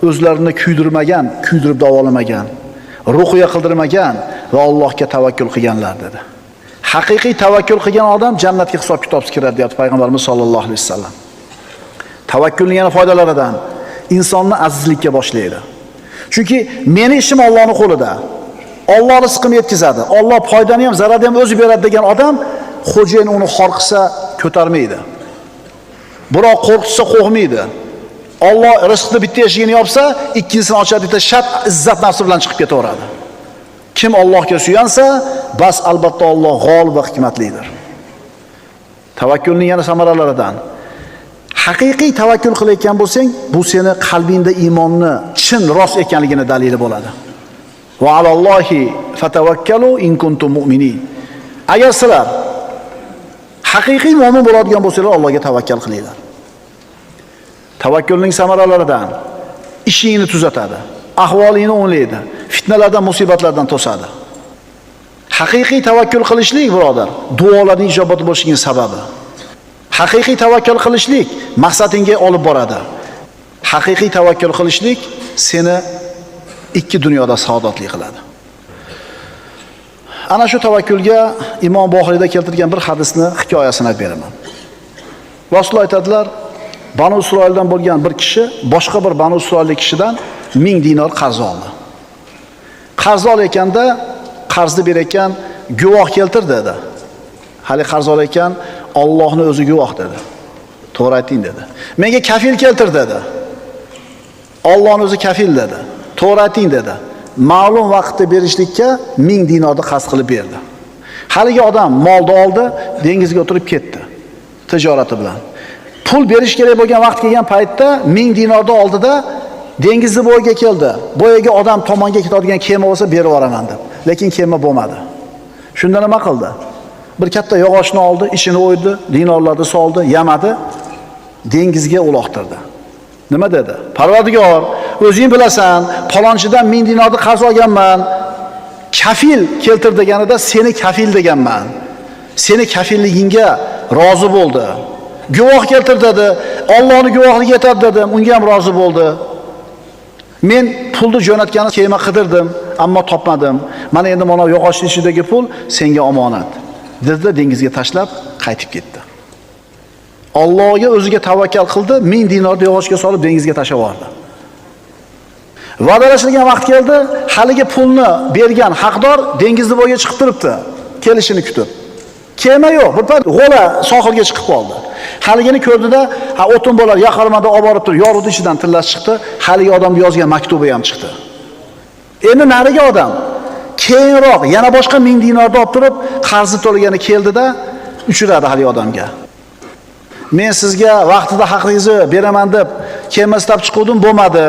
o'zlarini kuydirmagan, kuydirib davolamagan, ruhiya qildirmagan va Allohga tavakkul qilganlar dedi. Haqiqiy tavakkul qilgan odam jannatga hisob kitobsiz kiradi deyapti Payg'ambarimiz sollallohu alayhi vasallam. Tavakkulning yana foydalaridan insonni azizlikka boshlaydi. Chunki meni ishim Allohning qo'lida. Alloh rizqimni yetkazadi. Alloh foydani ham, zararni ham o'zi beradi degan odam xo'jayin uni xor qilsa ko'tarmaydi. Biroq qo'rqitsa qo'rqmaydi. Alloh rizqni bitta eshigini yopsa, ikkinchisini ochadi, shat izzat nafsi bilan chiqib ketaveradi. Kim Allohga suyansa, bas albatta Alloh g'olib va hikmatlidir. Tavakkulning yana samaralaridan haqiqiy tavakkul qilayotgan bo'lsang, bu seni qalbingda iymonni chin rost ekanligini dalili bo'ladi. Va alallohi fatawakkalu in kuntum mu'minin. Agar sizlar haqiqiy mu'min bo'ladigan bo'lsanglar, Allohga tavakkal qilinglar. Tavakkulning samaralaridan ishingni tuzatadi, ahvolingni o'nglaydi, fitnalardan, musibatlardan to'sadi. Haqiqiy tavakkul qilishlik, birodar, duolarning ijobati bo'lishining sababi. Haqiqiy tavakkul qilishlik maqsadingga olib boradi. Haqiqiy tavakkul qilishlik seni ikki dunyoda saodatli qiladi. Ana shu tavakkulga Imom Buxoriyda keltirgan bir hadisni hikoyasini aytib beraman. Rasululloh aytadilar, Banu Isroildan bo'lgan bir kishi boshqa bir Banu Isroillik kishidan 1000 dinor qarz oldi. Qarz olayotganda qarzni berayotgan guvoh keltir dedi. Hali qarz olayotgan Allohning o'zi guvoh dedi. To'g'ri ayting dedi. Menga kafil keltir dedi. Allohning o'zi kafil dedi. To'g'ri ayting dedi. Ma'lum vaqtda berishlikka 1000 dinorni qarz qilib berdi. Haligi odam molni oldi, dengizga o'tirib ketdi. Tijorati bilan. Pul berish kerak bo'lgan vaqt kelgan paytda 1000 dinorni oldida dengizni bo'yiga keldi. Bo'yiga odam tomonga ketadigan kema bo'lsa berib yuboraman deb. Lekin kema bo'lmadi. Shunda nima qildi? Bir katta yog'ochni oldi, ishini o'ydi, dinorlarni soldi, yamadi, dengizga uloqtirdi. Nima dedi? Parvardigor, o'zing bilasan, palonchidan 1000 dinorni qarz olganman. Kafil keltir deganida seni kafil deganman. Seni kafilligingga rozi bo'ldi. Guvoh keltir dedi. Allohning guvohligi yetadi dedim, unga ham rozi bo'ldi. Men pulni jo'natgani kema qidirdim, ammo topmadim. Mana endi mana yog'ochning ichidagi pul senga omonat. Dedi, dengizga tashlab qaytib ketdi. Allohga o'ziga tavakkal qildi, 1000 dinorni yog'ochga solib dengizga tashlab yubordi. Va'dalashilgan vaqt keldi, haligi pulni bergan haqdor dengizni bo'yiga chiqib turibdi, kelishini kutib. Kema yo'q. Bir payt g'ola sohilga chiqib qoldi. Haligini ko'rdida, o'tin bo'lar, yaqarmada olib borib turib, yorug'ning ichidan tillash chiqdi. Haligi odamga yozgan maktubi ham chiqdi. Endi nariga odam keyinroq yana boshqa 1000 dinorni olib turib, qarzi to'lagani keldida uchradi haligi odamga. Men sizga vaqtida haqingizni beraman deb kema istab chiquvdim, bo'lmadi.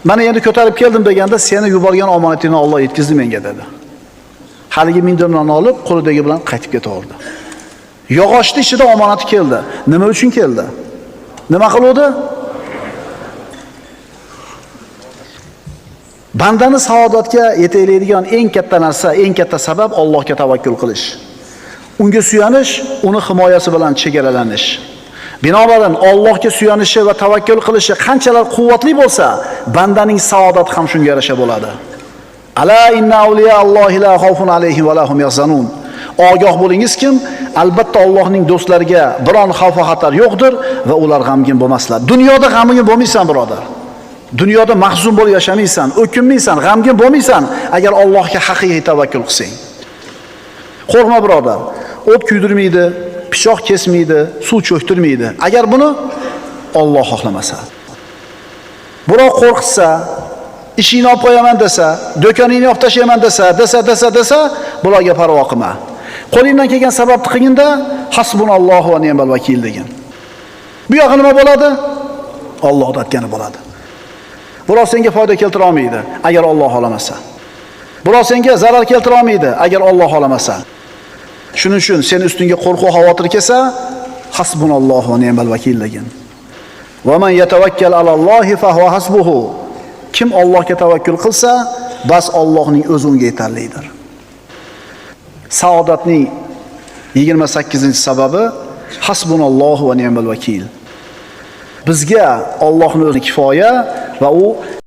Mana endi ko'tarib keldim deganda, seni yuborgan omonatingni Alloh yetkazdi menga dedi. Haligi 1000 dinorni olib, qo'lidagi bilan qaytib ketaverdi. Yog'ochning ichida omonati keldi. Nima uchun keldi? Nima qiluvdi? Bandani saodatga yetaklaydigan eng katta narsa, eng katta sabab Allohga tavakkul qilish. Unga suyanish, uni himoyasi bilan chegaralanish. Binobarin Allohga suyanishi va tavakkul qilishi qanchalar quvvatli bo'lsa, bandaning saodati ham shunga yarasha bo'ladi. Ala inna awliya Allohi la xawfun alayhim va lahum yahzanun. Ogoh bo'lingiz kim? Albatta Allohning do'stlariga biron xavf va xatar yo'qdir va ular g'amgin bo'lmaslar. Dunyoda g'amgin bo'lmaysan, birodar. Dunyoda mahzun bo'lib yashamaysan, o'kinmaysan, g'amgin bo'lmaysan agar Allohga haqiqiy tavakkul qilsang. Qo'rqma, birodar. O't kuydirmaydi, pichoq kesmaydi, suv cho'ktirmaydi. Agar buni Alloh xohlamasa. Biroq qo'rqitsa, ishingni olib qo'yaman desa, do'koningni olib tashlayman desa, bularga parvo qilma. Qo'lingdan kelgan sababni qilginda hasbunallohu va ni'mal vakil degan. Bu yog'i nima bo'ladi? Alloh aytgani bo'ladi. Biroq senga foyda keltira olmaydi agar Alloh xohlamasa. Biroq senga zarar keltira olmaydi agar Alloh xohlamasa. Shuning uchun sen ustingga qo'rquv xavotir kelsa, hasbunallohu va ni'mal vakil degan. Va man yatawakkal alallohi fa huwa hasbuhu. Kim Allohga tavakkul qilsa, bas Allohning o'zi unga yetarlidir. Saodatning 28-sababi hasbunallohu va ni'mal vakil. Bizga Allohning o'zi kifoya va u